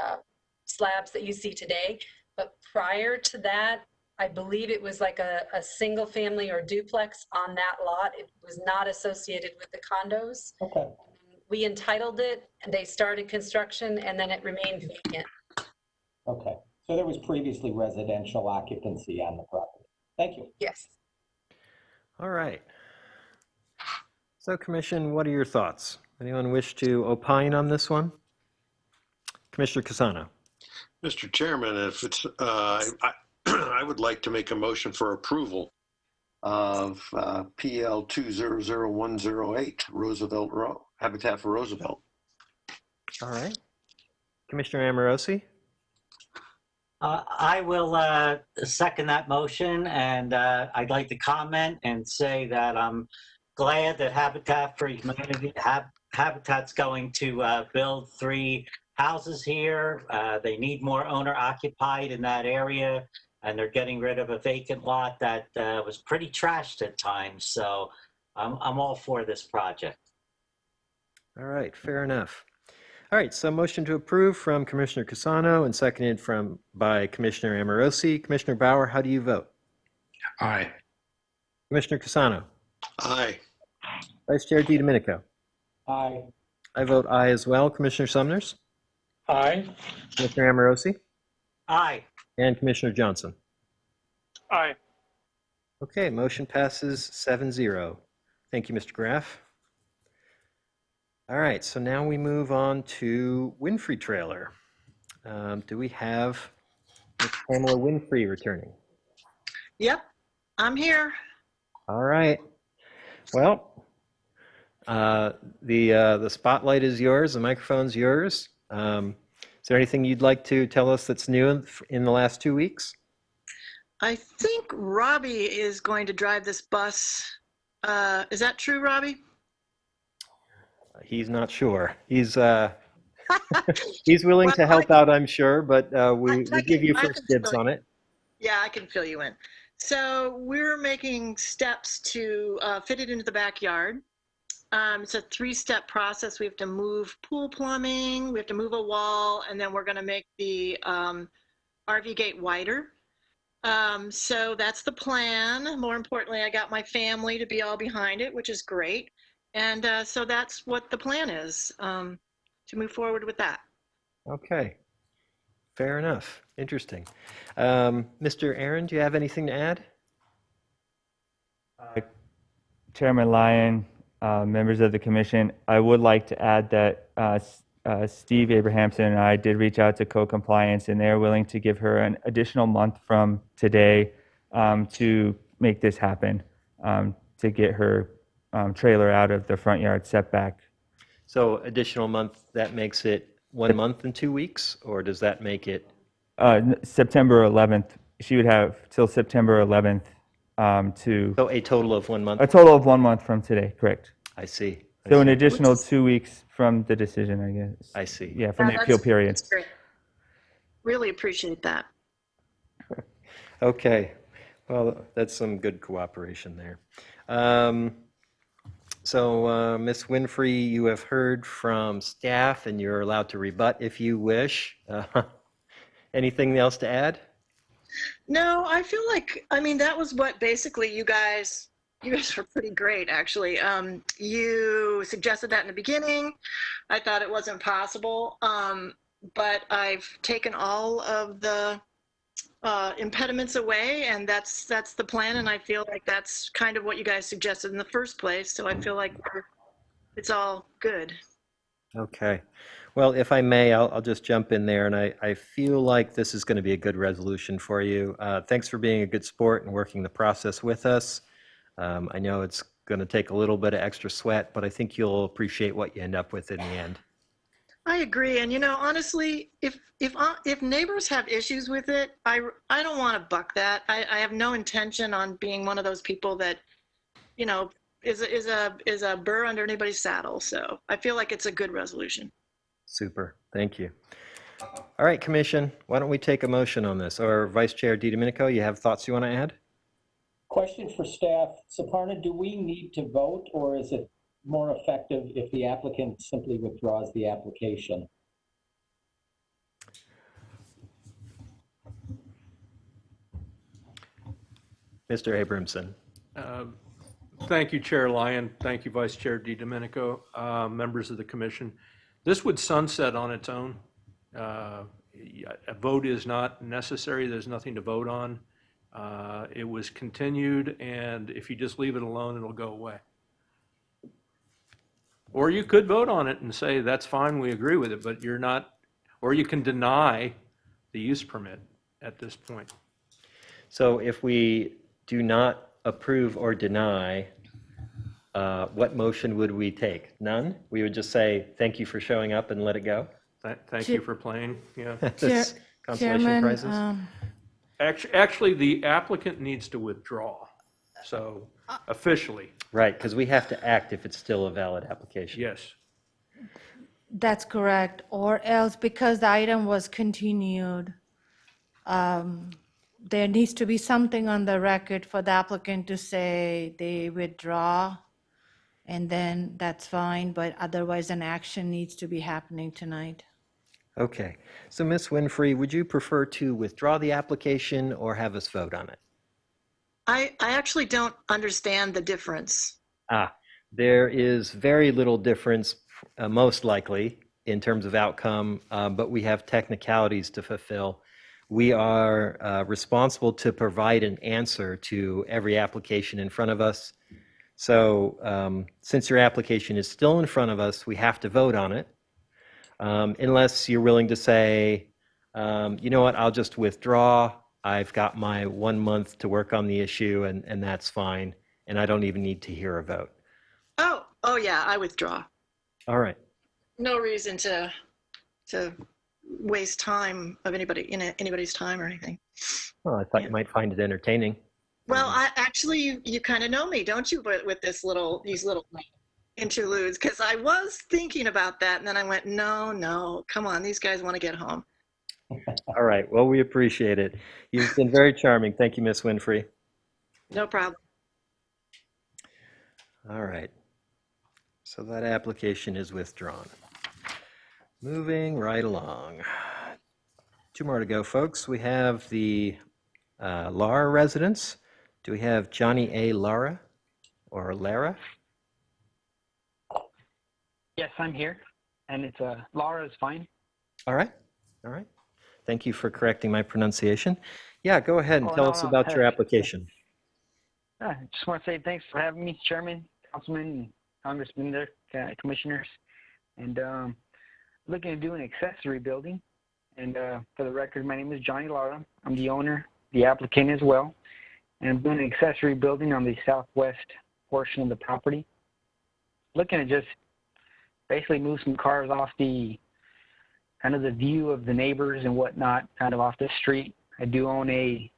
slabs that you see today. But prior to that, I believe it was like a single family or duplex on that lot. It was not associated with the condos. Okay. We entitled it, and they started construction, and then it remained vacant. Okay. So there was previously residential occupancy on the property. Thank you. Yes. All right. So, Commission, what are your thoughts? Anyone wish to opine on this one? Commissioner Casano. Mr. Chairman, if it's, I would like to make a motion for approval of PL 200108 Roosevelt Row, Habitat for Roosevelt. All right. Commissioner Amorosi? I will second that motion, and I'd like to comment and say that I'm glad that Habitat for Humanity, Habitat's going to build 3 houses here. They need more owner occupied in that area, and they're getting rid of a vacant lot that was pretty trashed at times. So I'm all for this project. All right, fair enough. All right, so motion to approve from Commissioner Casano and seconded by Commissioner Amorosi. Commissioner Bauer, how do you vote? Aye. Commissioner Casano? Aye. Vice Chair DiDomenico? Aye. I vote aye as well. Commissioner Sumners? Aye. Commissioner Amorosi? Aye. And Commissioner Johnson? Aye. Okay, motion passes 7-0. Thank you, Mr. Graff. All right, so now we move on to Winfrey Trailer. Do we have Ms. Pamela Winfrey returning? Yep, I'm here. All right. Well, the spotlight is yours. The microphone's yours. Is there anything you'd like to tell us that's new in the last 2 weeks? I think Robbie is going to drive this bus. Is that true, Robbie? He's not sure. He's he's willing to help out, I'm sure, but we give you first dibs on it. Yeah, I can fill you in. So we're making steps to fit it into the backyard. It's a 3-step process. We have to move pool plumbing, we have to move a wall, and then we're going to make the RV gate wider. So that's the plan. More importantly, I got my family to be all behind it, which is great. And so that's what the plan is, to move forward with that. Okay, fair enough. Interesting. Mr. Aaron, do you have anything to add? Chairman Lyon, members of the commission, I would like to add that Steve Abrahamson and I did reach out to co-compliance, and they're willing to give her an additional month from today to make this happen, to get her trailer out of the front yard setback. So additional month, that makes it 1 month and 2 weeks, or does that make it? September 11th. She would have till September 11th to. So a total of 1 month? A total of 1 month from today, correct. I see. So an additional 2 weeks from the decision, I guess. I see. Yeah, from the appeal period. That's great. Really appreciate that. Okay. Well, that's some good cooperation there. So, Ms. Winfrey, you have heard from staff, and you're allowed to rebut if you wish. Anything else to add? No, I feel like, I mean, that was what basically you guys were pretty great, actually. You suggested that in the beginning. I thought it wasn't possible, but I've taken all of the impediments away, and that's the plan, and I feel like that's kind of what you guys suggested in the first place, so I feel like it's all good. Okay. Well, if I may, I'll just jump in there, and I feel like this is going to be a good resolution for you. Thanks for being a good sport and working the process with us. I know it's going to take a little bit of extra sweat, but I think you'll appreciate what you end up with in the end. I agree. And honestly, if neighbors have issues with it, I don't want to buck that. I have no intention on being one of those people that, is a burr under anybody's saddle. So I feel like it's a good resolution. Super. Thank you. All right, Commission, why don't we take a motion on this? Or Vice Chair DiDomenico, you have thoughts you want to add? Question for staff. Saparna, do we need to vote, or is it more effective if the applicant simply withdraws the application? Mr. Abramson. Thank you, Chair Lyon. Thank you, Vice Chair DiDomenico, members of the commission. This would sunset on its own. A vote is not necessary. There's nothing to vote on. It was continued, and if you just leave it alone, it'll go away. Or you could vote on it and say, that's fine, we agree with it, but you're not, or you can deny the use permit at this point. So if we do not approve or deny, what motion would we take? None? We would just say, thank you for showing up and let it go? Thank you for playing, yeah. This consolation prizes? Actually, the applicant needs to withdraw, so officially. Right, because we have to act if it's still a valid application. Yes. That's correct. Or else, because the item was continued, there needs to be something on the record for the applicant to say they withdraw, and then that's fine, but otherwise an action needs to be happening tonight. Okay, so Ms. Winfrey, would you prefer to withdraw the application or have us vote on it? I actually don't understand the difference. There is very little difference, most likely, in terms of outcome, but we have technicalities to fulfill. We are responsible to provide an answer to every application in front of us. So since your application is still in front of us, we have to vote on it. Unless you're willing to say, you know what, I'll just withdraw. I've got my 1 month to work on the issue, and that's fine. And I don't even need to hear a vote. Oh yeah, I withdraw. All right. No reason to waste time of anybody's time or anything. Well, I thought you might find it entertaining. Well, you kind of know me, don't you? But with these little interludes, because I was thinking about that, and then I went, no, come on, these guys want to get home. All right. Well, we appreciate it. You've been very charming. Thank you, Ms. Winfrey. No problem. All right. So that application is withdrawn. Moving right along. 2 more to go, folks. We have the Lara residence. Do we have Johnny A. Lara or Lara? Yes, I'm here, and it's Lara is fine. All right. All right. Thank you for correcting my pronunciation. Yeah, go ahead and tell us about your application. I just want to say thanks for having me, Chairman, Councilman, and Congressman there, Commissioners. And looking to do an accessory building. And for the record, my name is Johnny Lara. I'm the owner, the applicant as well. And I'm doing an accessory building on the southwest portion of the property. Looking to just basically move some cars off the kind of the view of the neighbors and whatnot, kind of off the street. I do own a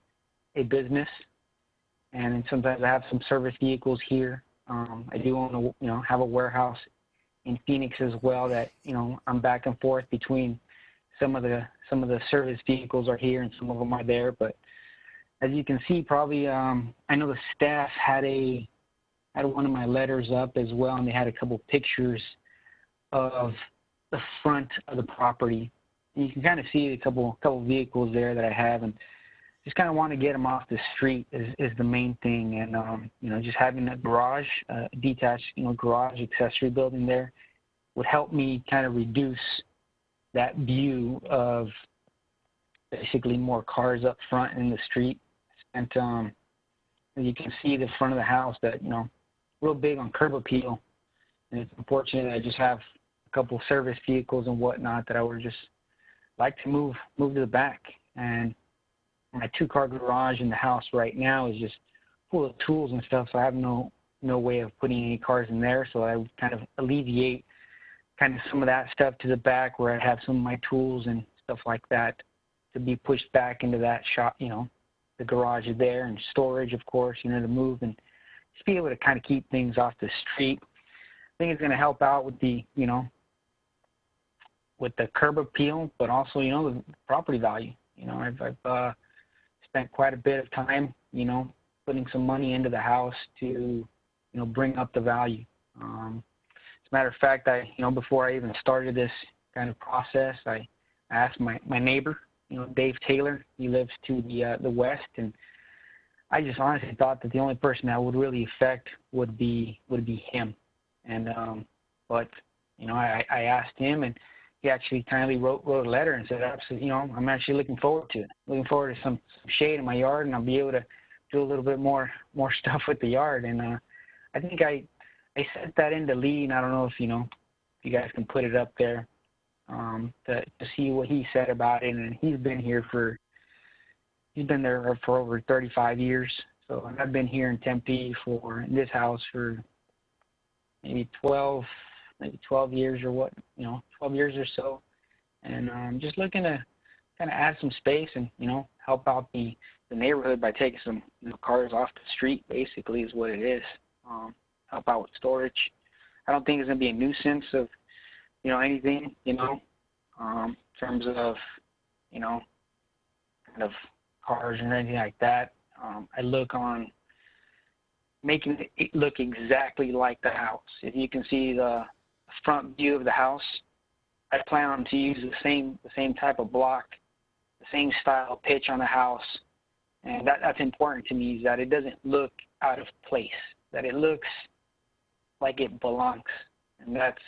business, and sometimes I have some service vehicles here. I do own have a warehouse in Phoenix as well that I'm back and forth between some of the service vehicles are here and some of them are there. But as you can see, probably I know the staff had one of my letters up as well, and they had a couple pictures of the front of the property. And you can kind of see a couple vehicles there that I have, and just kind of want to get them off the street is the main thing. And just having a garage, detached garage accessory building there would help me kind of reduce that view of basically more cars up front in the street. And you can see the front of the house that real big on curb appeal. And it's unfortunate I just have a couple service vehicles and whatnot that I would just like to move to the back. And my 2-car garage in the house right now is just full of tools and stuff, so I have no way of putting any cars in there. So I would kind of alleviate kind of some of that stuff to the back where I have some of my tools and stuff like that to be pushed back into that shop, the garage is there, and storage, of course, to move and just be able to kind of keep things off the street. I think it's going to help out with the, with the curb appeal, but also, the property value. I've spent quite a bit of time, putting some money into the house to, bring up the value. As a matter of fact, before I even started this kind of process, I asked my neighbor, Dave Taylor. He lives to the west, and I just honestly thought that the only person that would really affect would be him. And but I asked him, and he actually kindly wrote a letter and said, absolutely, I'm actually looking forward to it. Looking forward to some shade in my yard, and I'll be able to do a little bit more stuff with the yard. And I think I sent that into Lee, and I don't know if if you guys can put it up there. To see what he said about it, and he's been there for over 35 years. So I've been here in Tempe in this house for maybe 12 years or 12 years or so. And I'm just looking to kind of add some space and, help out the neighborhood by taking some cars off the street, basically is what it is. Help out with storage. I don't think it's going to be a nuisance of anything, in terms of, kind of cars or anything like that. I look on making it look exactly like the house. If you can see the front view of the house, I plan on to use the same type of block, the same style pitch on the house. And that's important to me, is that it doesn't look out of place, that it looks like it belongs. And that's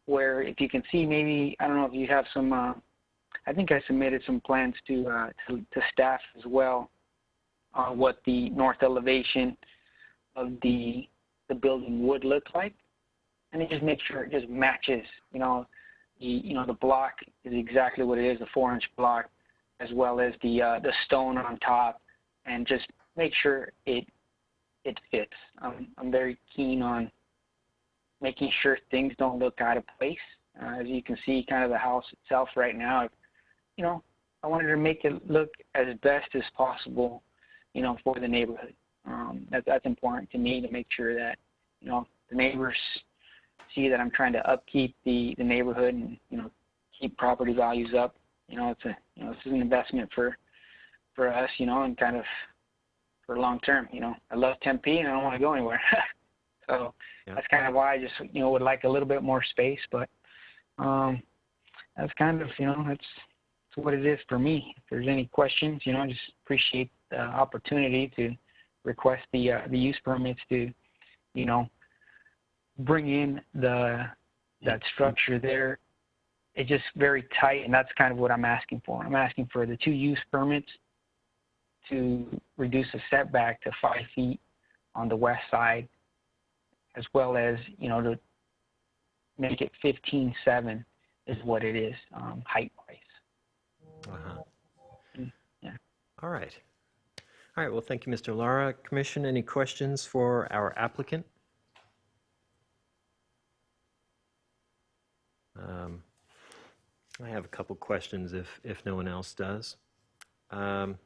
where, if you can see, maybe, I don't know if you have some, I think I submitted some plans to staff as well on what the north elevation of the building would look like. And it just makes sure it just matches, the block is exactly what it is, the 4-inch block, as well as the stone on top, and just make sure it fits. I'm very keen on making sure things don't look out of place. As you can see, kind of the house itself right now, I wanted to make it look as best as possible, for the neighborhood. That's important to me, to make sure that, the neighbors see that I'm trying to upkeep the neighborhood and, keep property values up. This is an investment for us, and kind of for long term. I love Tempe and I don't want to go anywhere. So that's kind of why I just, would like a little bit more space, but that's kind of, that's what it is for me. If there's any questions, I just appreciate the opportunity to request the use permits to, bring in that structure there. It's just very tight, and that's kind of what I'm asking for. I'm asking for the 2 use permits to reduce the setback to 5 feet on the west side, as well as, to make it 15.7 is what it is, height-wise. Yeah. All right. All right, well, thank you, Mr. Lara. Commission, any questions for our applicant? I have a couple questions if no one else does. Mr.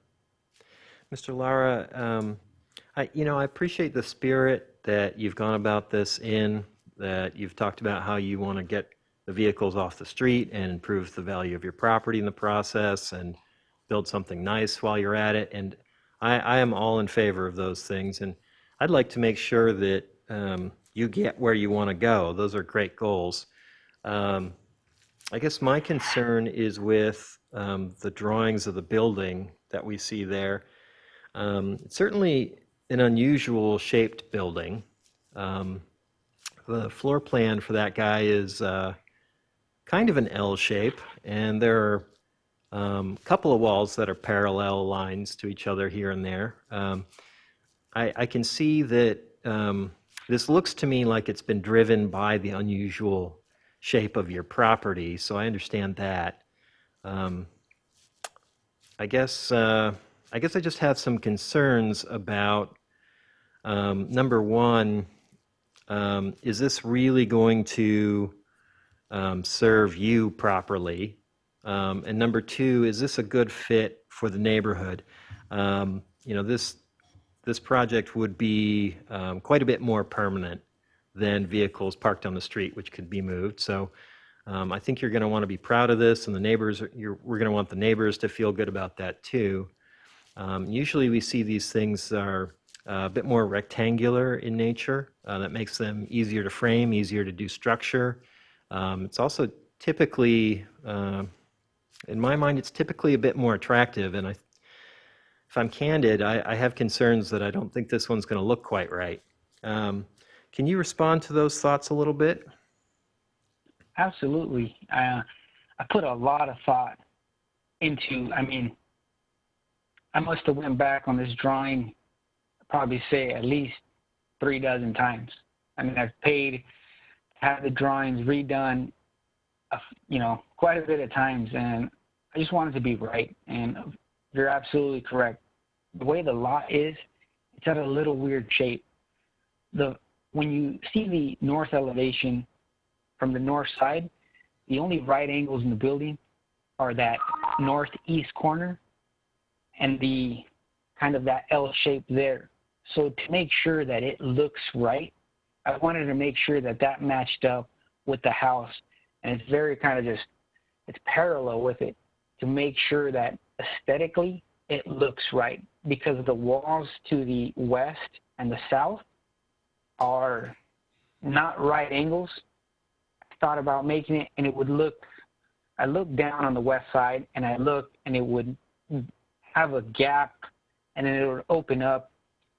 Lara, I appreciate the spirit that you've gone about this in, that you've talked about how you want to get the vehicles off the street and improve the value of your property in the process and build something nice while you're at it. And I am all in favor of those things. And I'd like to make sure that you get where you want to go. Those are great goals. I guess my concern is with the drawings of the building that we see there. It's certainly an unusual shaped building. The floor plan for that guy is kind of an L shape, and there are a couple of walls that are parallel lines to each other here and there. I can see that this looks to me like it's been driven by the unusual shape of your property, so I understand that. I guess I just have some concerns about number one, is this really going to serve you properly? And number two, is this a good fit for the neighborhood? This project would be quite a bit more permanent than vehicles parked on the street, which could be moved. So I think you're going to want to be proud of this, and the neighbors, we're going to want the neighbors to feel good about that too. Usually we see these things are a bit more rectangular in nature. That makes them easier to frame, easier to do structure. It's also typically, in my mind, it's typically a bit more attractive. And if I'm candid, I have concerns that I don't think this one's going to look quite right. Can you respond to those thoughts a little bit? Absolutely. I put a lot of thought into, I must have went back on this drawing, probably say at least 3 dozen times. I've paid to have the drawings redone, quite a bit of times, and I just wanted to be right. And you're absolutely correct. The way the lot is, it's at a little weird shape. When you see the north elevation from the north side, the only right angles in the building are that northeast corner and the kind of that L shape there. So to make sure that it looks right, I wanted to make sure that that matched up with the house. And it's very kind of it's parallel with it to make sure that aesthetically it looks right, because the walls to the west and the south are not right angles. I thought about making it, and it would look, I looked down on the west side, and I looked, and it would have a gap, and then it would open up,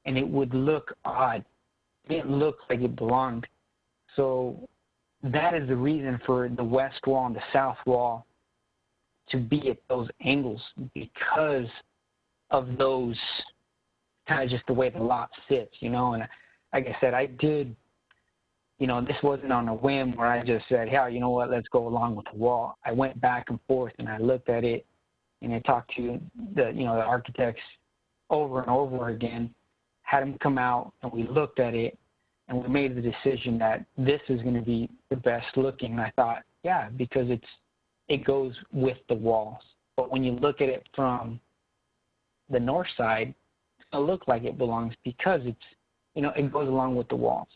and it would look odd. It didn't look like it belonged. So that is the reason for the west wall and the south wall to be at those angles, because of those, kind of just the way the lot sits, And like I said, I did, this wasn't on a whim where I just said, yeah, you know what, let's go along with the wall. I went back and forth, and I looked at it, and I talked to the architects over and over again, had them come out, and we looked at it, and we made the decision that this is going to be the best looking. And I thought, yeah, because it goes with the walls. But when you look at it from the north side, it's going to look like it belongs, because it's, it goes along with the walls.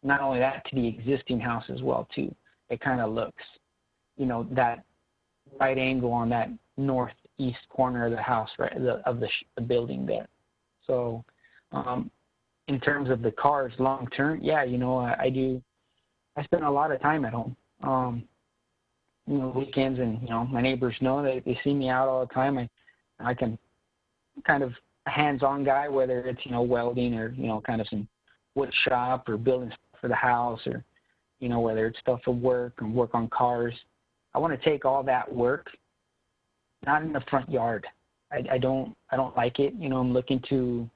Not only that, to the existing house as well too. It kind of looks, that right angle on that northeast corner of the house, right, of the building there. So, in terms of the cars long term, yeah, I spend a lot of time at home. Weekends, and my neighbors know that they see me out all the time. I can kind of a hands-on guy, whether it's welding or kind of some wood shop or building stuff for the house, or whether it's stuff for work or work on cars. I want to take all that work, not in the front yard. I don't like it. I'm looking to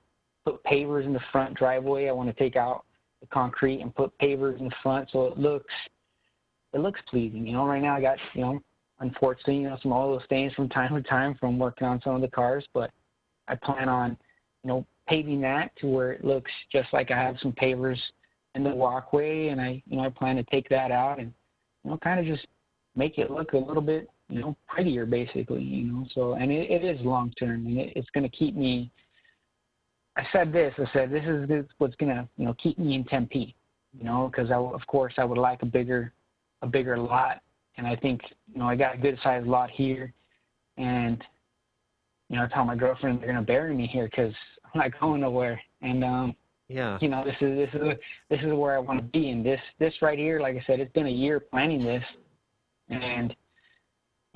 put pavers in the front driveway. I want to take out the concrete and put pavers in the front so it looks pleasing. Right now I got, unfortunately, some oil stains from time to time from working on some of the cars, but I plan on, paving that to where it looks just like I have some pavers in the walkway, and I plan to take that out and, kind of just make it look a little bit, prettier basically, So, and it is long term, and it's going to keep me. I said this is what's going to, keep me in Tempe, because of course I would like a bigger lot, and I think, I got a good sized lot here, and I tell my girlfriend they're gonna bury me here because I'm not going nowhere, and Yeah. this is where I want to be, and this right here, like I said, it's been a year planning this, and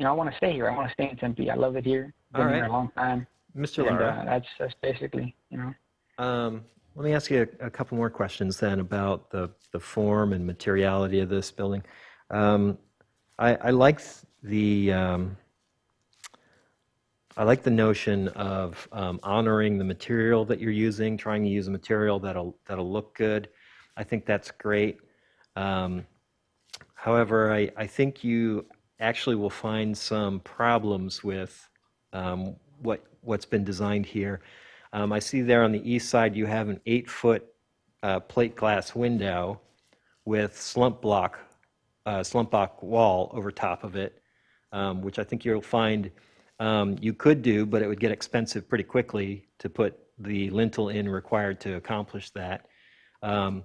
I want to stay here. I want to stay in Tempe. I love it here. Been here a long time. Mr. And, Lara. that's basically, Let me ask you a couple more questions then about the form and materiality of this building. I like the notion of honoring the material that you're using, trying to use a material that'll look good. I think that's great. However, I think you actually will find some problems with what's been designed here. I see there on the east side you have an 8-foot plate glass window with slump block slump block wall over top of it, which I think you'll find you could do, but it would get expensive pretty quickly to put the lintel in required to accomplish that. And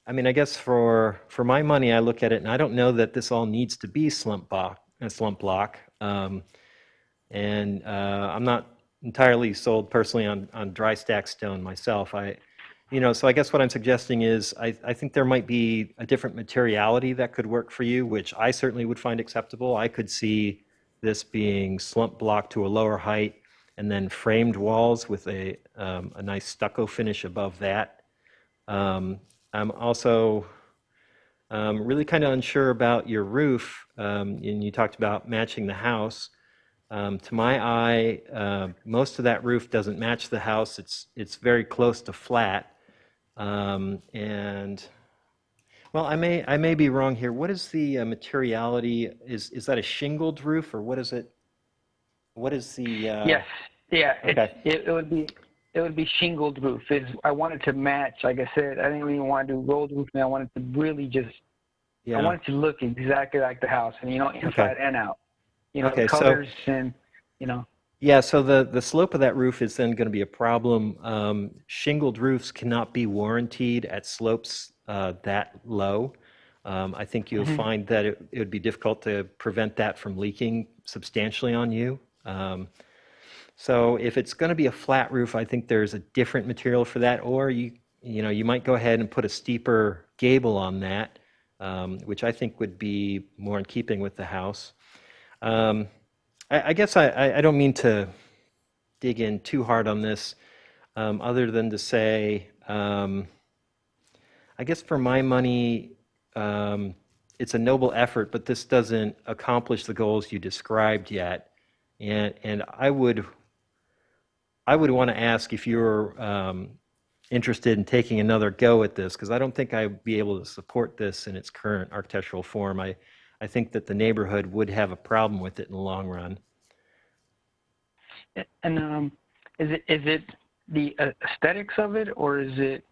I mean, I guess for my money, I look at it, and I don't know that this all needs to be slump block. And I'm not entirely sold personally on dry stack stone myself. So I guess what I'm suggesting is I think there might be a different materiality that could work for you, which I certainly would find acceptable. I could see this being slump block to a lower height and then framed walls with a nice stucco finish above that. I'm also really kind of unsure about your roof, and you talked about matching the house. To my eye, most of that roof doesn't match the house. It's very close to flat, and well, I may be wrong here. What is the materiality? Is that a shingled roof or what is it? What is the? Yes, yeah, Okay. it would be shingled roof. I wanted to match, like I said, I didn't even want to do rolled roof. I wanted to really just, Yeah. I wanted to look exactly like the house, and inside and out. Okay, The colors and Yeah, so the slope of that roof is then going to be a problem. Shingled roofs cannot be warranted at slopes that low. I think you'll find that it would be difficult to prevent that from leaking substantially on you. So if it's going to be a flat roof, I think there's a different material for that, or you might go ahead and put a steeper gable on that, which I think would be more in keeping with the house. I guess I don't mean to dig in too hard on this, other than to say, I guess for my money, it's a noble effort, but this doesn't accomplish the goals you described yet. And I would want to ask if you're interested in taking another go at this, because I don't think I'd be able to support this in its current architectural form. I think that the neighborhood would have a problem with it in the long run. And is it the aesthetics of it, or is it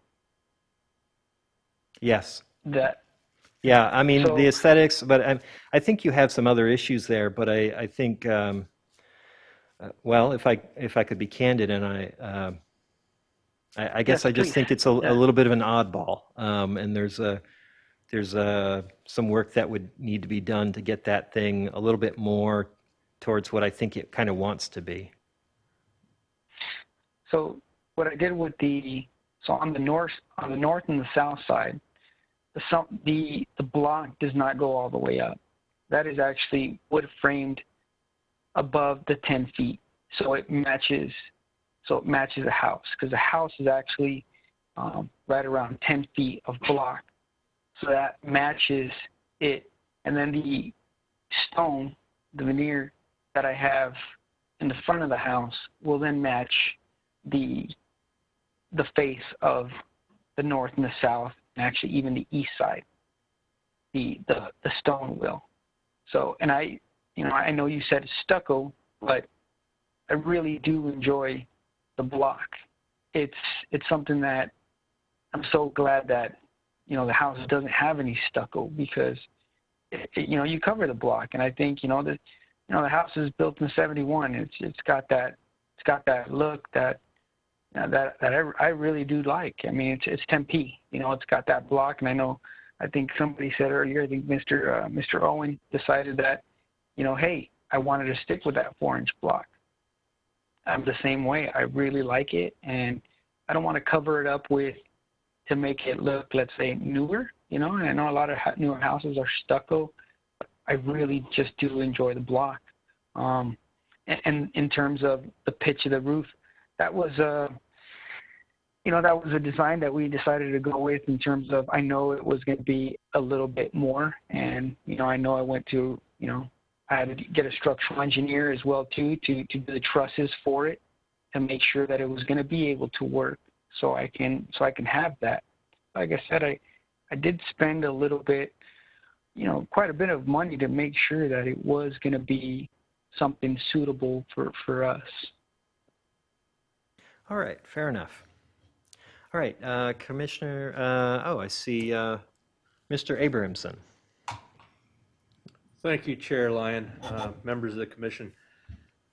Yes. that? Yeah, I mean, So- the aesthetics, but I think you have some other issues there, but I think, well, if I could be candid, and I guess Yes, I just please. think it's a Yeah. little bit of an oddball, and there's some work that would need to be done to get that thing a little bit more towards what I think it kind of wants to be. So what I did with on the north and the south side, the block does not go all the way up. That is actually wood framed above the 10 feet, so it matches the house, because the house is actually right around 10 feet of block, so that matches it. And then the stone, the veneer that I have in the front of the house will then match the face of the north and the south, and actually even the east side. The stone will. So, and I know you said stucco, but I really do enjoy the block. It's something that I'm so glad that the house doesn't have any stucco, because you cover the block, and I think the house is built in '71. It's got that look that I really do like. I mean, it's Tempe. It's got that block, and I think somebody said earlier, I think Mr. Owen decided that, hey, I wanted to stick with that 4-inch block. I'm the same way. I really like it, and I don't want to cover it up to make it look, let's say, newer. And I know a lot of newer houses are stucco. I really just do enjoy the block. And in terms of the pitch of the roof, that was a design that we decided to go with, in terms of, I know it was going to be a little bit more, and I know I went to I had to get a structural engineer as well too to do the trusses for it, to make sure that it was going to be able to work, so I can have that. Like I said, I did spend a little bit, quite a bit of money to make sure that it was going to be something suitable for us. All right, fair enough. All right, Commissioner, I see Mr. Abrahamson. Thank you, Chair Lyon, members of the commission.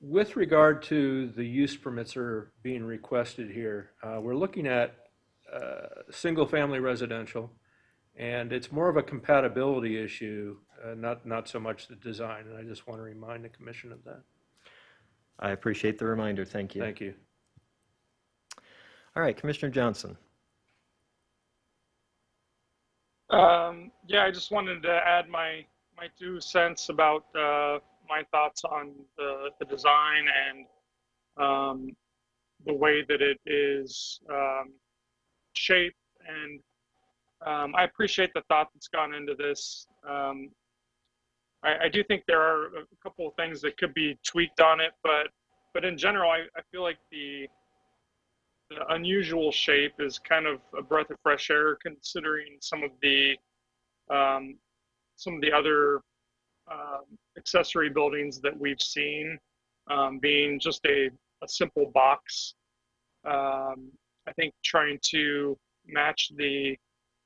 With regard to the use permits that are being requested here, we're looking at single-family residential, and it's more of a compatibility issue, not so much the design, and I just want to remind the commission of that. I appreciate the reminder. Thank you. Thank you. All right, Commissioner Johnson. Yeah, I just wanted to add my 2 cents about my thoughts on the design and the way that it is shaped. And I appreciate the thought that's gone into this. I do think there are a couple of things that could be tweaked on it, but in general, I feel like the unusual shape is kind of a breath of fresh air, considering some of the other accessory buildings that we've seen being just a simple box. I think trying to match the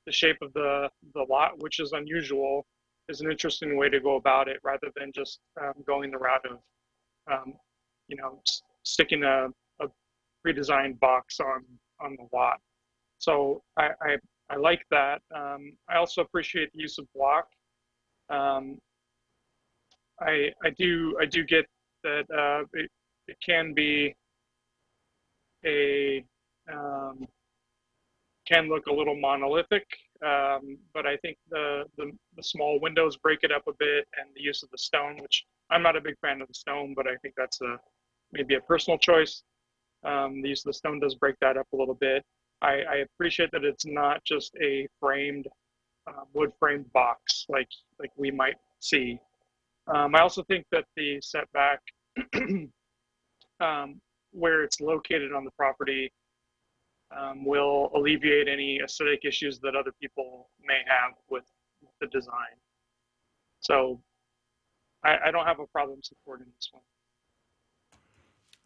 shape of the lot, which is unusual, is an interesting way to go about it, rather than just going the route of sticking a pre-designed box on the lot. So I like that. I also appreciate the use of block. I do get that it can be can look a little monolithic, but I think the small windows break it up a bit, and the use of the stone, which I'm not a big fan of the stone, but I think that's maybe a personal choice. The use of the stone does break that up a little bit. I appreciate that it's not just a framed, wood framed box like we might see. I also think that the setback where it's located on the property will alleviate any aesthetic issues that other people may have with the design. So I don't have a problem supporting this one.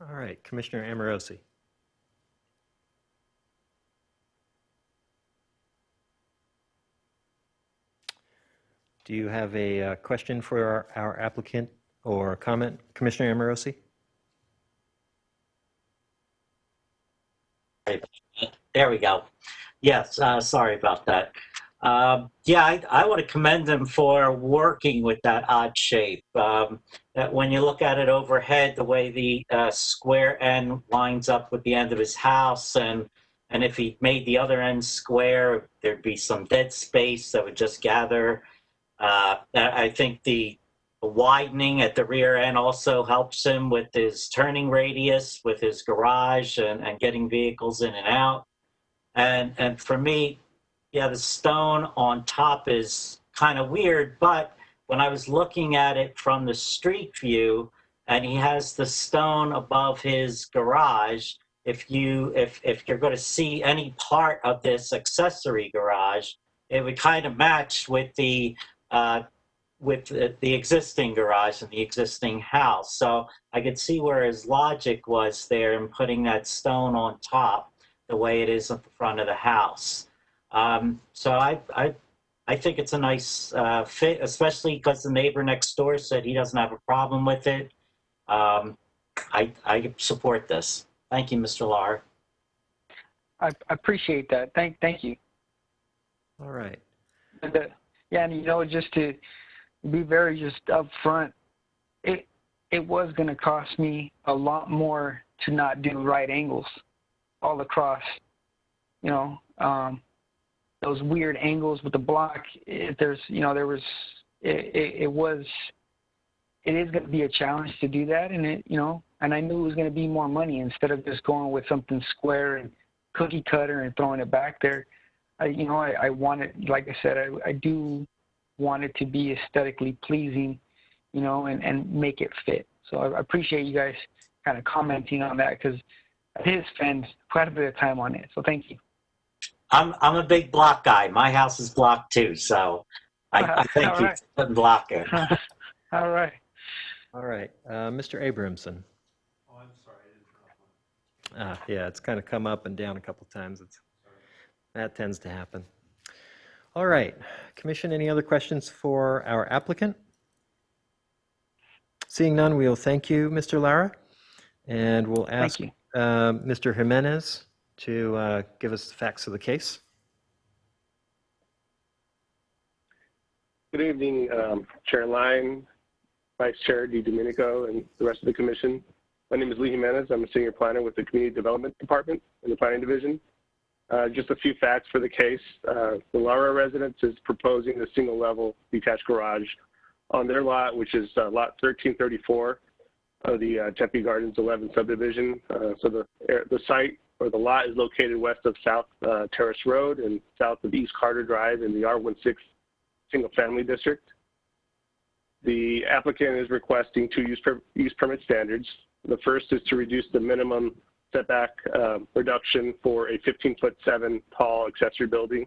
All right, Commissioner Amorosi. Do you have a question for our applicant or comment, Commissioner Amorosi? There we go. Yes, sorry about that. Yeah, I want to commend them for working with that odd shape. That when you look at it overhead, the way the square end lines up with the end of his house, and if he made the other end square, there'd be some dead space that would just gather. I think the widening at the rear end also helps him with his turning radius, with his garage, and getting vehicles in and out. And for me, yeah, the stone on top is kind of weird, but when I was looking at it from the street view, and he has the stone above his garage, if you're going to see any part of this accessory garage, it would kind of match with the existing garage and the existing house. So I could see where his logic was there in putting that stone on top the way it is at the front of the house. So I think it's a nice fit, especially because the neighbor next door said he doesn't have a problem with it. I support this. Thank you, Mr. Lahr. I appreciate that. Thank you. All right. And, yeah, and just to be very just upfront, it was going to cost me a lot more to not do right angles all across. Those weird angles with the block. It is going to be a challenge to do that, and and I knew it was going to be more money instead of just going with something square and cookie cutter and throwing it back there. I want it, like I said, I do want it to be aesthetically pleasing, and make it fit. So I appreciate you guys kind of commenting on that, because I did spend quite a bit of time on it. So thank you. I'm a big block guy. My house is block too, so I thank you for block it. All right. All right, Mr. Abramson. Oh, I'm sorry, I didn't turn off my. Yeah, it's kind of come up and down a couple times. That tends to happen. All right, Commission, any other questions for our applicant? Seeing none, we'll thank you, Mr. Lara, and we'll ask you. Mr. Jimenez to give us the facts of the case. Good evening, Chair Lyon, Vice Chair DiDomenico, and the rest of the commission. My name is Lee Jimenez. I'm a senior planner with the Community Development Department in the Planning Division. Just a few facts for the case. The Lara residence is proposing a single-level detached garage on their lot, which is lot 1334 of the Tempe Gardens 11 subdivision. So the site or the lot is located west of South Terrace Road and south of East Carter Drive in the R16 single-family district. The applicant is requesting two use permit standards. The first is to reduce the minimum setback reduction for a 15'7" tall accessory building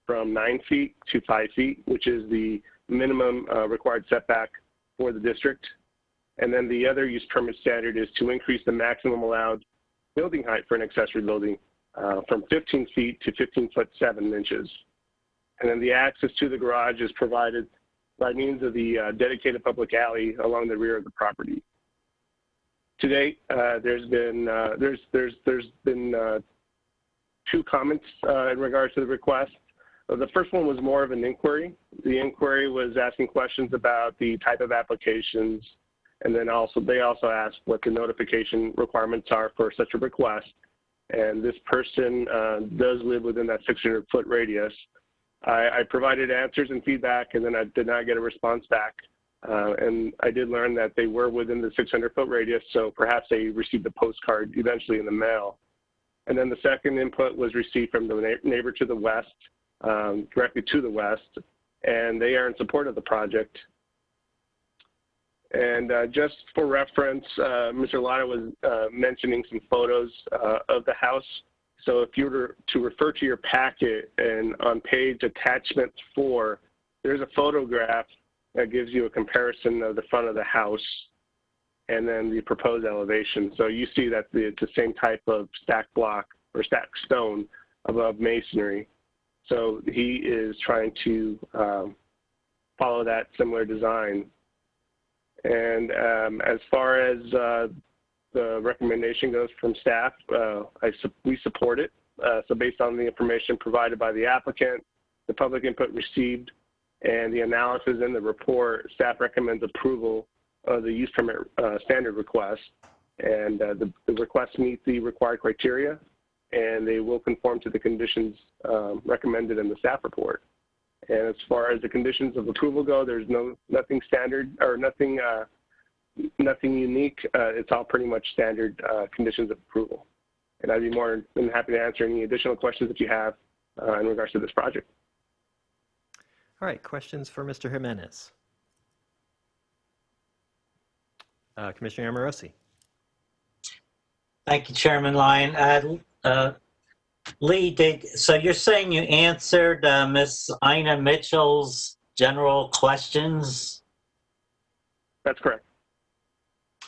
from 9 feet to 5 feet, which is the minimum required setback for the district. And then the other use permit standard is to increase the maximum allowed building height for an accessory building from 15 feet to 15'7" inches. And then the access to the garage is provided by means of the dedicated public alley along the rear of the property. To date, there's been two comments in regards to the request. The first one was more of an inquiry. The inquiry was asking questions about the type of applications, and then they also asked what the notification requirements are for such a request. And this person does live within that 600-foot radius. I provided answers and feedback, and then I did not get a response back. And I did learn that they were within the 600-foot radius, so perhaps they received a postcard eventually in the mail. And then the second input was received from the neighbor to the west, directly to the west, and they are in support of the project. And just for reference, Mr. Lada was mentioning some photos of the house. So if you were to refer to your packet and on page attachment 4, there's a photograph that gives you a comparison of the front of the house and then the proposed elevation. So you see that it's the same type of stack block or stack stone above masonry. So he is trying to follow that similar design. And as far as the recommendation goes from staff, we support it. So based on the information provided by the applicant, the public input received, and the analysis in the report, staff recommends approval of the use permit standard request. And the requests meet the required criteria, and they will conform to the conditions recommended in the staff report. And as far as the conditions of approval go, there's nothing standard or nothing unique. It's all pretty much standard conditions of approval. And I'd be more than happy to answer any additional questions that you have in regards to this project. All right, questions for Mr. Jimenez? Commissioner Amorosi. Thank you, Chairman Lyon. Lee, so you're saying you answered Ms. Ina Mitchell's general questions? That's correct.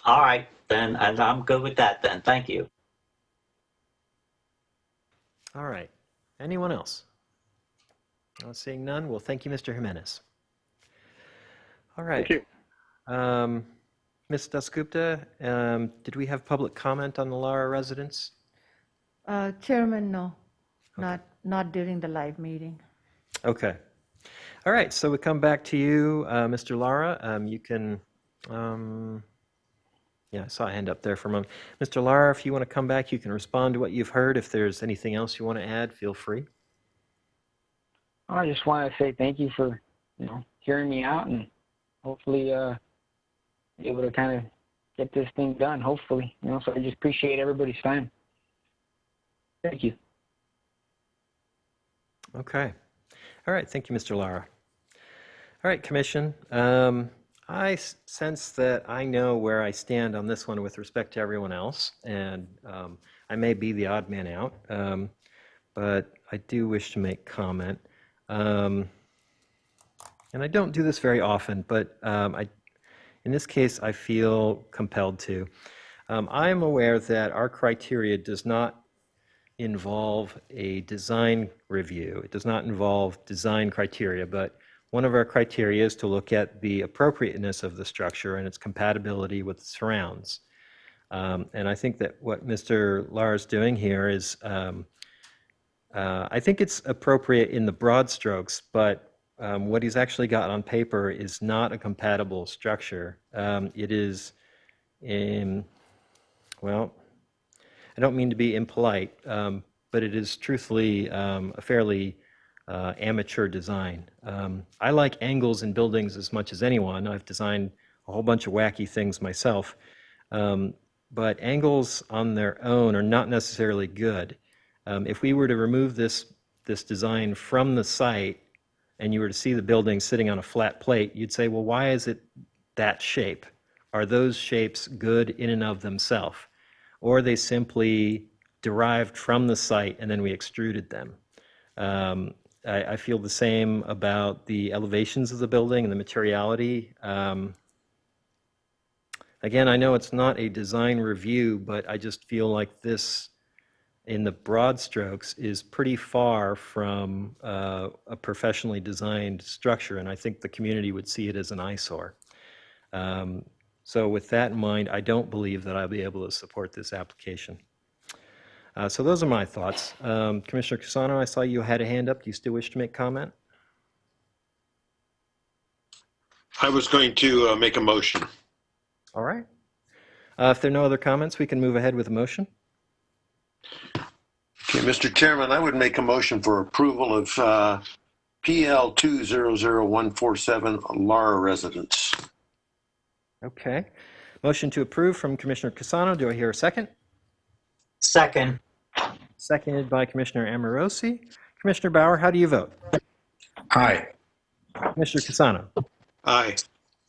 All right, then, and I'm good with that then. Thank you. All right. Anyone else? Seeing none, well, thank you, Mr. Jimenez. All right. Thank you. Ms. Dasgupta, did we have public comment on the Lara residence? Chairman, no, not during the live meeting. Okay. All right, so we come back to you, Mr. Lara. You can, yeah, I saw a hand up there for a moment. Mr. Lara, if you want to come back, you can respond to what you've heard. If there's anything else you want to add, feel free. I just want to say thank you for, hearing me out, and hopefully be able to kind of get this thing done, hopefully. So I just appreciate everybody's time. Thank you. Okay. All right, thank you, Mr. Lara. All right, Commission. I sense that I know where I stand on this one with respect to everyone else, and I may be the odd man out, but I do wish to make comment. And I don't do this very often, but in this case, I feel compelled to. I am aware that our criteria does not involve a design review. It does not involve design criteria, but one of our criteria is to look at the appropriateness of the structure and its compatibility with the surrounds. And I think that what Mr. Lar is doing here is, I think it's appropriate in the broad strokes, but what he's actually got on paper is not a compatible structure. It is well, I don't mean to be impolite, but it is truthfully a fairly amateur design. I like angles in buildings as much as anyone. I've designed a whole bunch of wacky things myself. But angles on their own are not necessarily good. If we were to remove this design from the site and you were to see the building sitting on a flat plate, you'd say, well, why is it that shape? Are those shapes good in and of themselves? Or are they simply derived from the site and then we extruded them? I feel the same about the elevations of the building and the materiality. Again, I know it's not a design review, but I just feel like this, in the broad strokes, is pretty far from a professionally designed structure, and I think the community would see it as an eyesore. So with that in mind, I don't believe that I'll be able to support this application. So those are my thoughts. Commissioner Cusano, I saw you had a hand up. Do you still wish to make comment? I was going to make a motion. All right. If there are no other comments, we can move ahead with the motion. Okay, Mr. Chairman, I would make a motion for approval of PL 200147 Lara residence. Okay. Motion to approve from Commissioner Cusano. Do I hear a second? Second. Seconded by Commissioner Amorosi. Commissioner Bauer, how do you vote? Aye. Commissioner Cusano. Aye.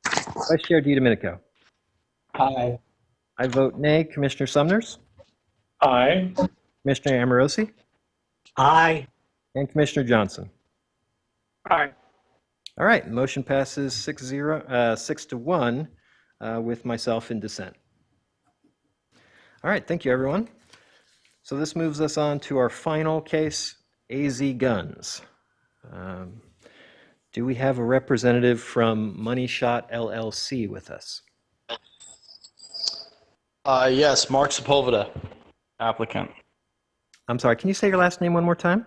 Vice Chair DiDomenico. Aye. I vote nay. Commissioner Sumners. Aye. Commissioner Amorosi. Aye. And Commissioner Johnson. Aye. All right. Motion passes 6-1 with myself in dissent. All right. Thank you, everyone. So this moves us on to our final case, AZ Guns. Do we have a representative from Money Shot LLC with us? Yes, Mark Sepulveda, applicant. I'm sorry, can you say your last name one more time?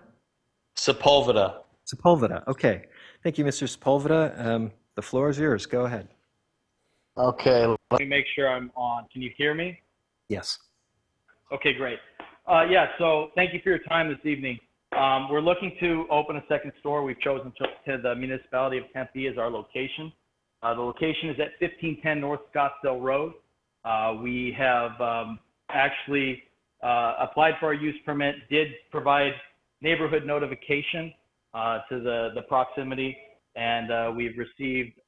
Sepulveda. Sepulveda, okay. Thank you, Mr. Sepulveda. The floor is yours. Go ahead. Okay, let me make sure I'm on. Can you hear me? Yes. Okay, great. Yeah, so thank you for your time this evening. We're looking to open a second store. We've chosen to the municipality of Tempe as our location. The location is at 1510 North Scottsdale Road. We have actually applied for our use permit, did provide neighborhood notification to the proximity, and we've received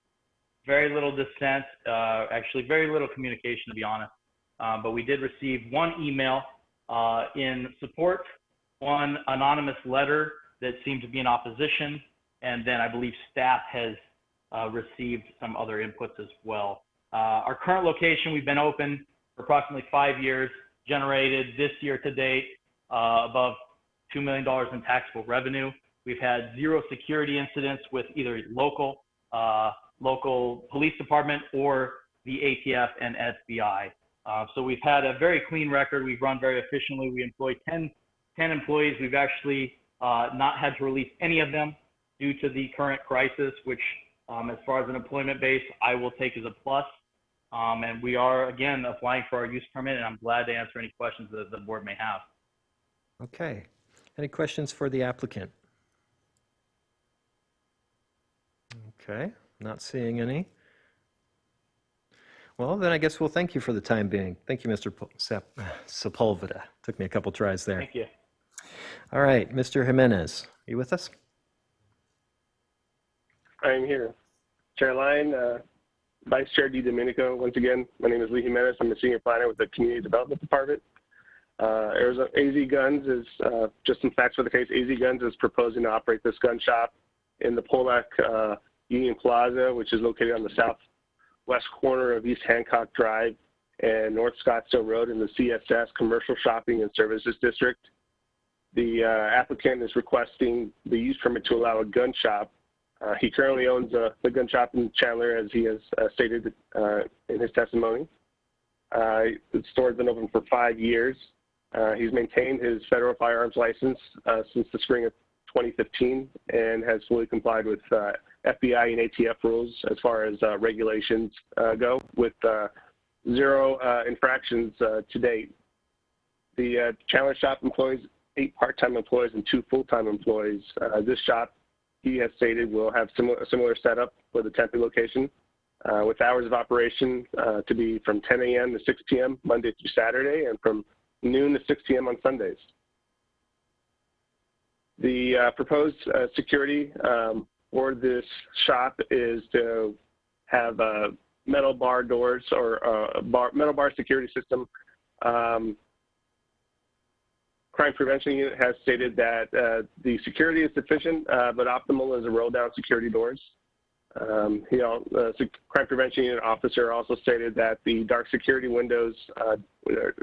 very little dissent, actually very little communication, to be honest. But we did receive one email in support, one anonymous letter that seemed to be in opposition, and then I believe staff has received some other inputs as well. Our current location, we've been open for approximately 5 years, generated this year to date above $2 million in taxable revenue. We've had 0 security incidents with either local police department or the ATF and FBI. So we've had a very clean record. We've run very efficiently. We employ 10 employees. We've actually not had to release any of them due to the current crisis, which as far as an employment base, I will take as a plus. And we are, again, applying for our use permit, and I'm glad to answer any questions that the board may have. Okay. Any questions for the applicant? Okay, not seeing any. Well, then I guess we'll thank you for the time being. Thank you, Mr. Sepulveda. Took me a couple tries there. Thank you. All right, Mr. Jimenez, are you with us? I'm here. Chair Lyon, Vice Chair DiDomenico, once again, my name is Lee Jimenez. I'm a senior planner with the Community Development Department. Arizona AZ Guns is, just some facts for the case, AZ Guns is proposing to operate this gun shop in the Polack Union Plaza, which is located on the southwest corner of East Hancock Drive and North Scottsdale Road in the CSS Commercial Shopping and Services District. The applicant is requesting the use permit to allow a gun shop He currently owns the gun shop in Chandler, as he has stated in his testimony. The store's been open for 5 years. He's maintained his federal firearms license since the spring of 2015 and has fully complied with FBI and ATF rules as far as regulations go, with 0 infractions to date. The Chandler shop employs 8 part-time employees and 2 full-time employees. This shop, he has stated, will have a similar setup for the Tempe location, with hours of operation to be from 10 a.m. to 6 p.m. Monday through Saturday, and from noon to 6 p.m. on Sundays. The proposed security for this shop is to have metal bar doors or metal bar security system. Crime Prevention Unit has stated that the security is sufficient, but optimal is the roll-down security doors. Crime Prevention Unit officer also stated that the dark security windows, or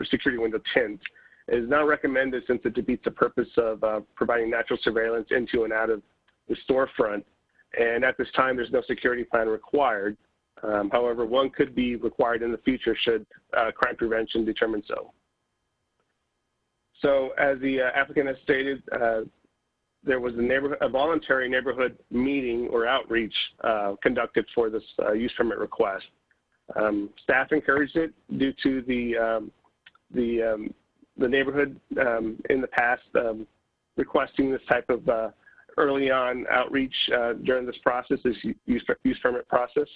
security window tint, is not recommended since it defeats the purpose of providing natural surveillance into and out of the storefront. And at this time, there's no security plan required. However, one could be required in the future should crime prevention determine so. So as the applicant has stated, there was a voluntary neighborhood meeting or outreach conducted for this use permit request. Staff encouraged it due to the neighborhood in the past requesting this type of early on outreach during this process, this use permit process.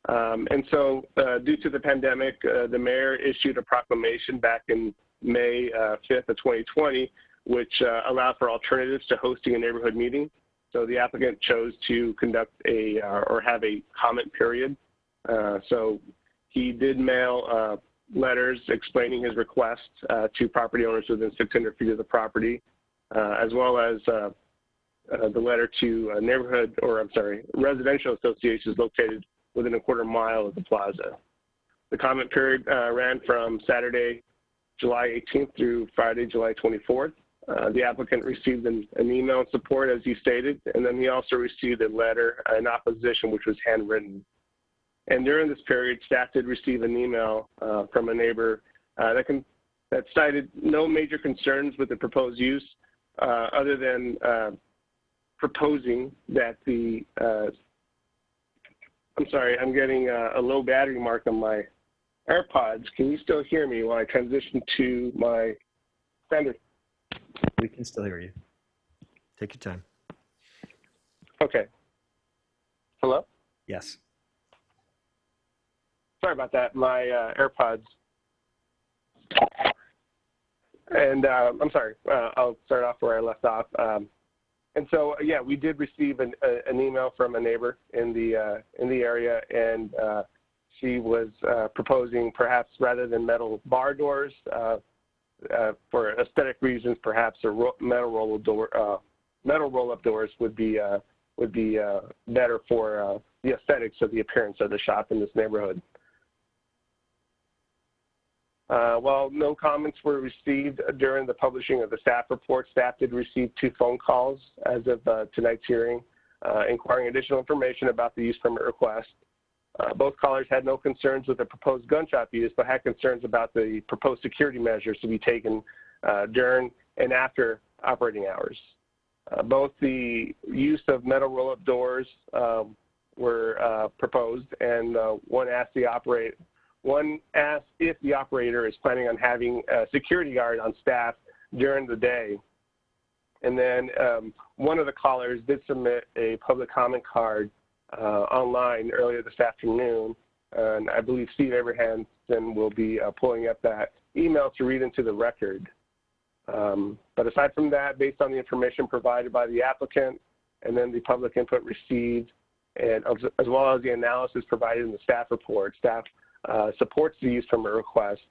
And so due to the pandemic, the mayor issued a proclamation back in May 5th of 2020, which allowed for alternatives to hosting a neighborhood meeting. So the applicant chose to conduct or have a comment period. So he did mail letters explaining his request to property owners within 600 feet of the property, as well as the letter to residential associations located within a quarter mile of the plaza. The comment period ran from Saturday, July 18th through Friday, July 24th. The applicant received an email in support, as he stated, and then he also received a letter in opposition, which was handwritten. And during this period, staff did receive an email from a neighbor that cited no major concerns with the proposed use, other than proposing that the, I'm sorry, I'm getting a low battery mark on my AirPods. Can you still hear me while I transition to my standard? We can still hear you. Take your time. Okay. Hello? Yes. Sorry about that. My AirPods. And I'm sorry. I'll start off where I left off. And so, yeah, we did receive an email from a neighbor in the area, and she was proposing, perhaps rather than metal bar doors, for aesthetic reasons, perhaps a metal roll-up doors would be better for the aesthetics of the appearance of the shop in this neighborhood. While no comments were received during the publishing of the staff report, staff did receive 2 phone calls as of tonight's hearing, inquiring additional information about the use permit request. Both callers had no concerns with the proposed gun shop use, but had concerns about the proposed security measures to be taken during and after operating hours. Both the use of metal roll-up doors were proposed, and one asked if the operator is planning on having a security guard on staff during the day. And then one of the callers did submit a public comment card online earlier this afternoon, and I believe Steve Abrahamson will be pulling up that email to read into the record. But aside from that, based on the information provided by the applicant and then the public input received, and as well as the analysis provided in the staff report, staff supports the use permit request.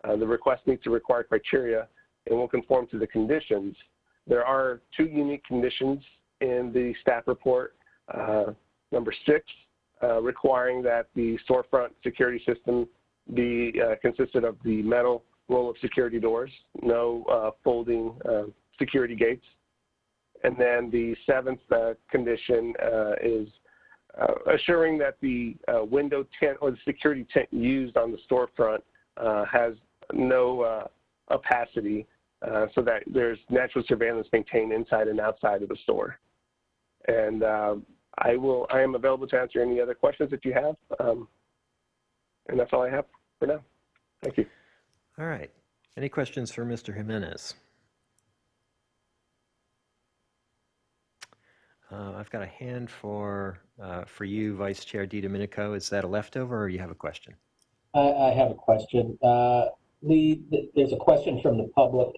The request meets the required criteria and will conform to the conditions. There are 2 unique conditions in the staff report. Number 6, requiring that the storefront security system be consisted of the metal roll-up security doors, no folding security gates. And then the seventh condition is assuring that the window tint or the security tint used on the storefront has no opacity, so that there's natural surveillance maintained inside and outside of the store. And I am available to answer any other questions that you have. And that's all I have for now. Thank you. All right. Any questions for Mr. Jimenez? I've got a hand for you, Vice Chair DiDomenico. Is that a leftover, or you have a question? I have a question. Lee, there's a question from the public.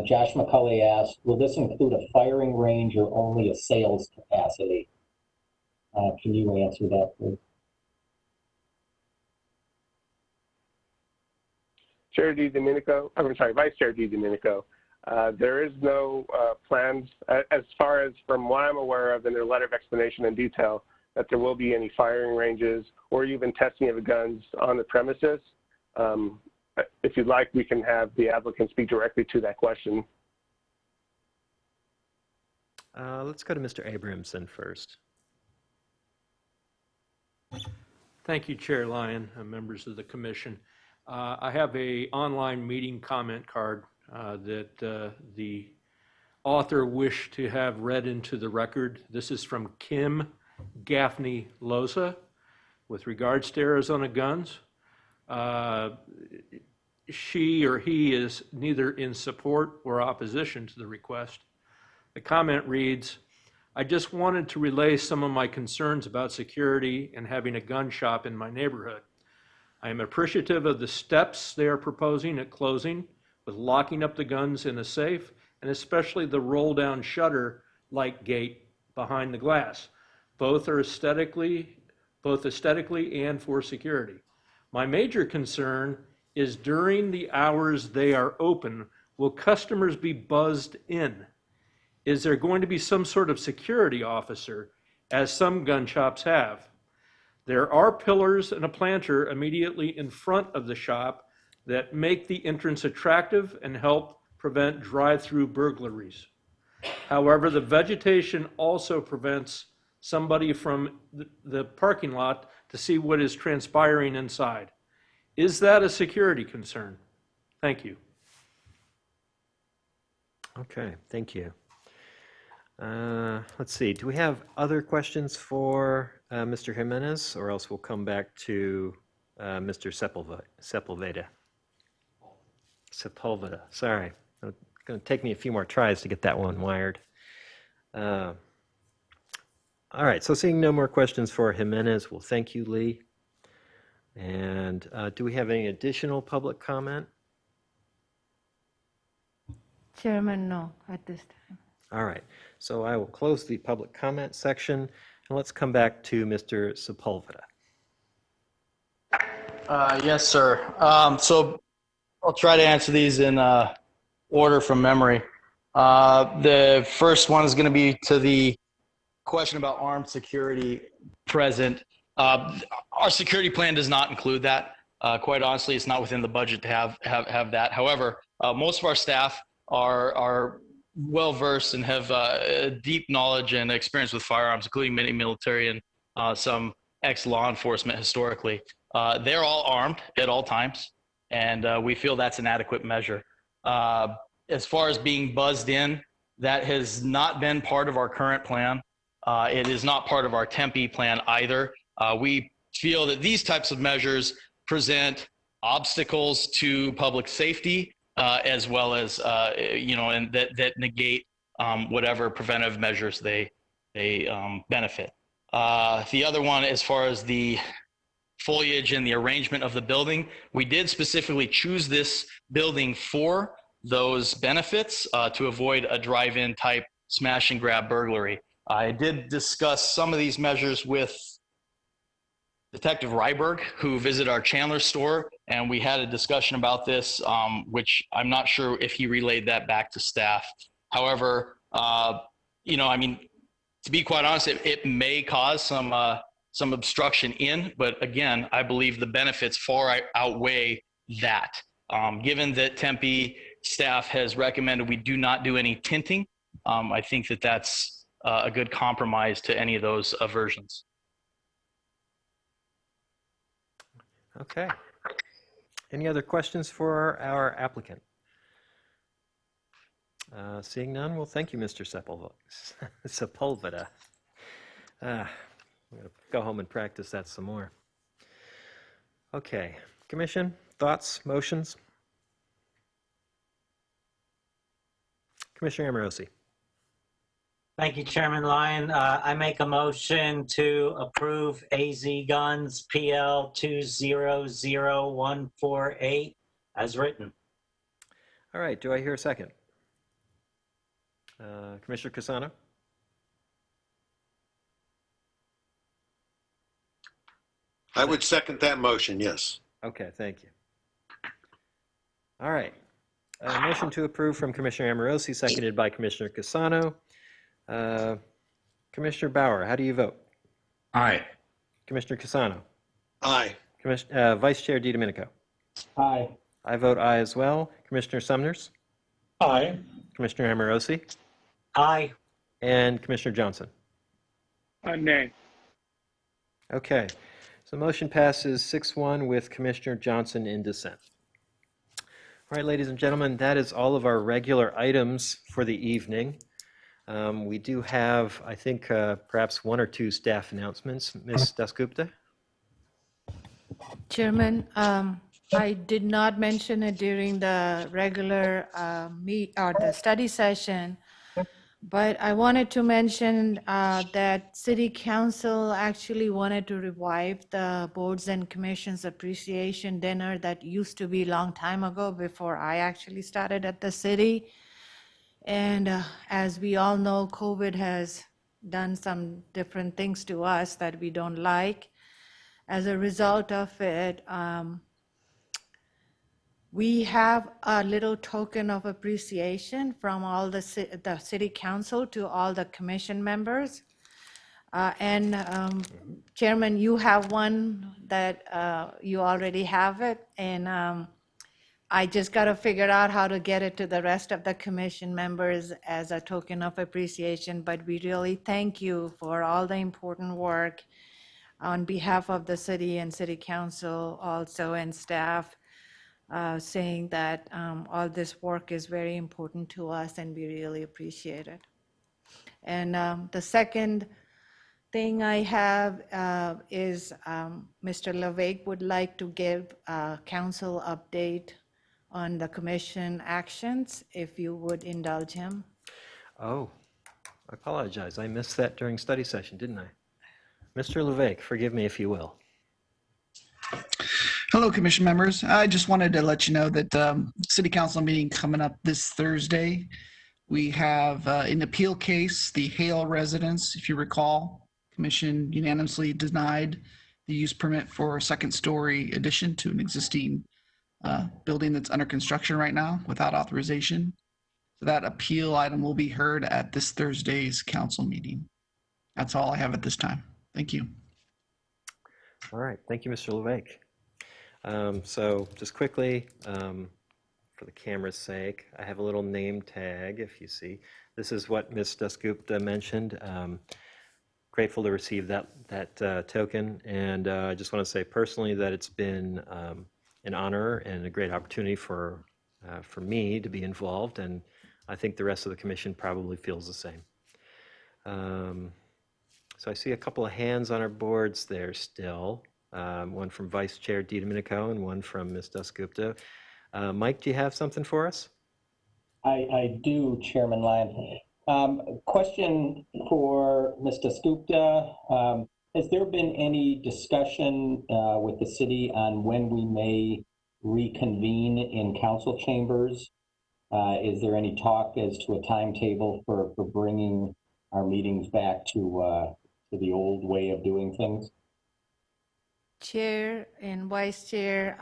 Josh McCulley asked, will this include a firing range or only a sales capacity? Can you answer that, please? Chair DiDomenico, I'm sorry, Vice Chair DiDomenico. There is no plans, as far as from what I'm aware of in their letter of explanation and detail, that there will be any firing ranges or even testing of guns on the premises. If you'd like, we can have the applicant speak directly to that question. Let's go to Mr. Abramson first. Thank you, Chair Lyon, members of the commission. I have an online meeting comment card that the author wished to have read into the record. This is from Kim Gaffney Loza with regards to Arizona guns. She or he is neither in support or opposition to the request. The comment reads, I just wanted to relay some of my concerns about security and having a gun shop in my neighborhood. I am appreciative of the steps they are proposing at closing with locking up the guns in a safe, and especially the roll down shutter light gate behind the glass. Both aesthetically and for security. My major concern is during the hours they are open, will customers be buzzed in? Is there going to be some sort of security officer, as some gun shops have? There are pillars and a planter immediately in front of the shop that make the entrance attractive and help prevent drive-through burglaries. However, the vegetation also prevents somebody from the parking lot to see what is transpiring inside. Is that a security concern? Thank you. Okay, thank you. Let's see, do we have other questions for Mr. Jimenez, or else we'll come back to Mr. Sepulveda, sorry. It's going to take me a few more tries to get that one wired. All right, so seeing no more questions for Jimenez, well, thank you, Lee. And do we have any additional public comment? Chairman, no, at this time. All right, so I will close the public comment section, and let's come back to Mr. Sepulveda. Yes, sir. So I'll try to answer these in order from memory. The first one is going to be to the question about armed security present. Our security plan does not include that. Quite honestly, it's not within the budget to have that. However, most of our staff are well versed and have deep knowledge and experience with firearms, including many military and some ex-law enforcement historically. They're all armed at all times, and we feel that's an adequate measure. As far as being buzzed in, that has not been part of our current plan. It is not part of our Tempe plan either. We feel that these types of measures present obstacles to public safety, as well as, and that negate whatever preventive measures they benefit. The other one, as far as the foliage and the arrangement of the building, we did specifically choose this building for those benefits to avoid a drive-in type smash and grab burglary. I did discuss some of these measures with Detective Ryberg, who visited our Chandler store, and we had a discussion about this, which I'm not sure if he relayed that back to staff. However, to be quite honest, it may cause some obstruction in, but again, I believe the benefits far outweigh that. Given that Tempe staff has recommended we do not do any tinting I think that that's a good compromise to any of those aversions. Okay. Any other questions for our applicant? Seeing none, well, thank you, Mr. Sepulveda. I'm going to go home and practice that some more. Okay, Commission, thoughts, motions? Commissioner Amorosi. Thank you, Chairman Lyon. I make a motion to approve AZ Guns PL 200148 as written. All right, do I hear a second? Commissioner Casano? I would second that motion, yes. Okay, thank you. All right. Motion to approve from Commissioner Amorosi, seconded by Commissioner Casano. Commissioner Bauer, how do you vote? Aye. Commissioner Casano? Aye. Vice Chair DiDomenico? Aye. I vote aye as well. Commissioner Sumners? Aye. Commissioner Amorosi? Aye. And Commissioner Johnson? Nay. Okay, so the motion passes 6-1 with Commissioner Johnson in dissent. All right, ladies and gentlemen, that is all of our regular items for the evening. We do have, I think, perhaps one or two staff announcements. Ms. Dasgupta? Chairman, I did not mention it during the regular the study session, but I wanted to mention that City Council actually wanted to revive the Boards and Commissions Appreciation Dinner that used to be a long time ago before I actually started at the city. And as we all know, COVID has done some different things to us that we don't like. As a result of it, we have a little token of appreciation from all the city council to all the commission members. Chairman, you have one that you already have it, and I just got to figure out how to get it to the rest of the commission members as a token of appreciation. But we really thank you for all the important work on behalf of the city and city council also and staff, saying that all this work is very important to us and we really appreciate it. And the second thing I have is Mr. LeVake would like to give a council update on the commission actions, if you would indulge him. Oh, I apologize. I missed that during study session, didn't I? Mr. LeVake, forgive me if you will. Hello, Commission members. I just wanted to let you know that City Council meeting coming up this Thursday. We have an appeal case, the Hale residents, if you recall, Commission unanimously denied the use permit for a second-story addition to an existing building that's under construction right now without authorization. So that appeal item will be heard at this Thursday's council meeting. That's all I have at this time. Thank you. All right, thank you, Mr. LeVake. So just quickly, for the camera's sake, I have a little name tag, if you see. This is what Ms. Dasgupta mentioned. Grateful to receive that token, and I just want to say personally that it's been an honor and a great opportunity for me to be involved, and I think the rest of the commission probably feels the same. So I see a couple of hands on our boards there still, one from Vice Chair DiDomenico and one from Ms. Dasgupta. Mike, do you have something for us? I do, Chairman Lyon. Question for Ms. Dasgupta. Has there been any discussion with the city on when we may reconvene in council chambers? Is there any talk as to a timetable for bringing our meetings back to the old way of doing things? Chair and Vice Chair,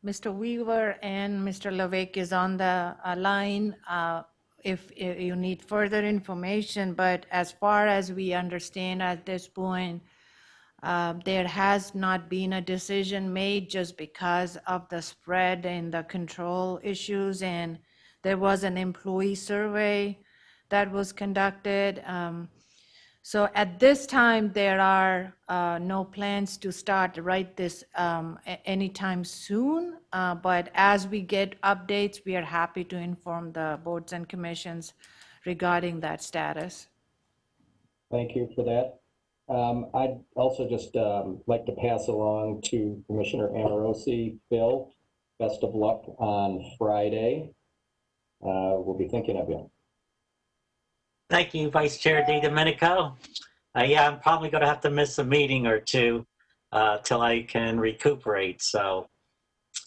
Mr. Weaver and Mr. LeVake is on the line if you need further information. But as far as we understand at this point, there has not been a decision made just because of the spread and the control issues. And there was an employee survey that was conducted. So at this time, there are no plans to start this anytime soon. But as we get updates, we are happy to inform the boards and commissions regarding that status. Thank you for that. I'd also just like to pass along to Commissioner Amorosi, Phil, best of luck on Friday. We'll be thinking of you. Thank you, Vice Chair DiDomenico. Yeah, I'm probably going to have to miss a meeting or two till I can recuperate. So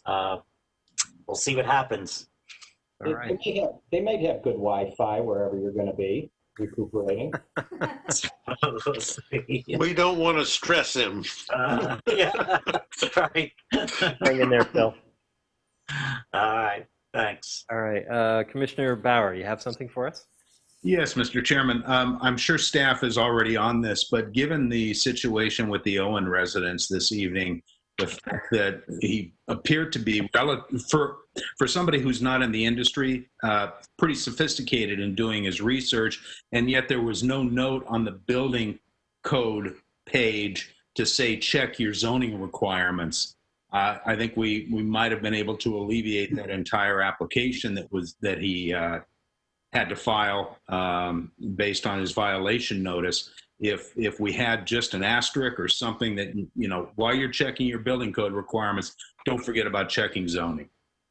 we'll see what happens. All right. They might have good Wi-Fi wherever you're going to be recuperating. We don't want to stress him. Yeah, right. Hang in there, Phil. All right, thanks. All right, Commissioner Bauer, you have something for us? Yes, Mr. Chairman. I'm sure staff is already on this, but given the situation with the Owen residents this evening, the fact that he appeared to be, for somebody who's not in the industry, pretty sophisticated in doing his research, and yet there was no note on the building code page to say check your zoning requirements. I think we might have been able to alleviate that entire application that he had to file based on his violation notice. If we had just an asterisk or something that, while you're checking your building code requirements, don't forget about checking zoning.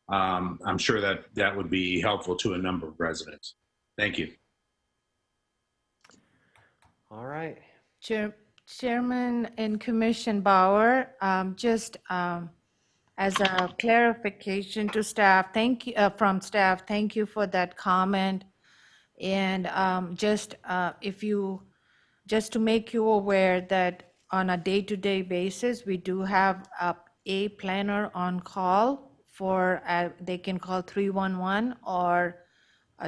I'm sure that would be helpful to a number of residents. Thank you. All right. Chairman and Commission Bauer, just as a clarification to staff, thank you from staff. Thank you for that comment. And just to make you aware that on a day-to-day basis, we do have a planner on call for, they can call 311 or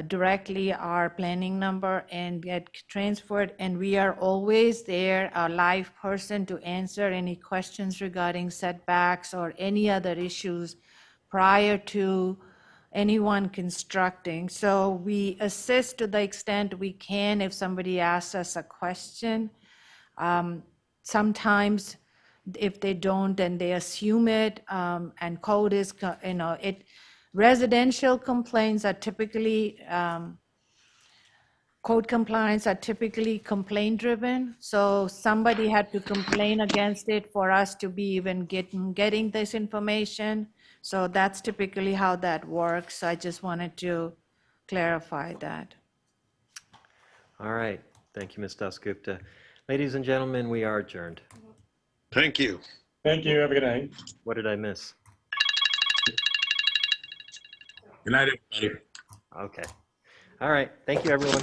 directly our planning number and get transferred. And we are always there, a live person to answer any questions regarding setbacks or any other issues prior to anyone constructing. So we assist to the extent we can if somebody asks us a question. Sometimes if they don't, then they assume it, and code is, residential complaints are typically, code compliance are typically complaint driven. So somebody had to complain against it for us to be even getting this information. So that's typically how that works. I just wanted to clarify that. All right. Thank you, Ms. Dasgupta. Ladies and gentlemen, we are adjourned. Thank you. Thank you. Have a good night. What did I miss? Good night, everybody. Okay. All right. Thank you, everyone.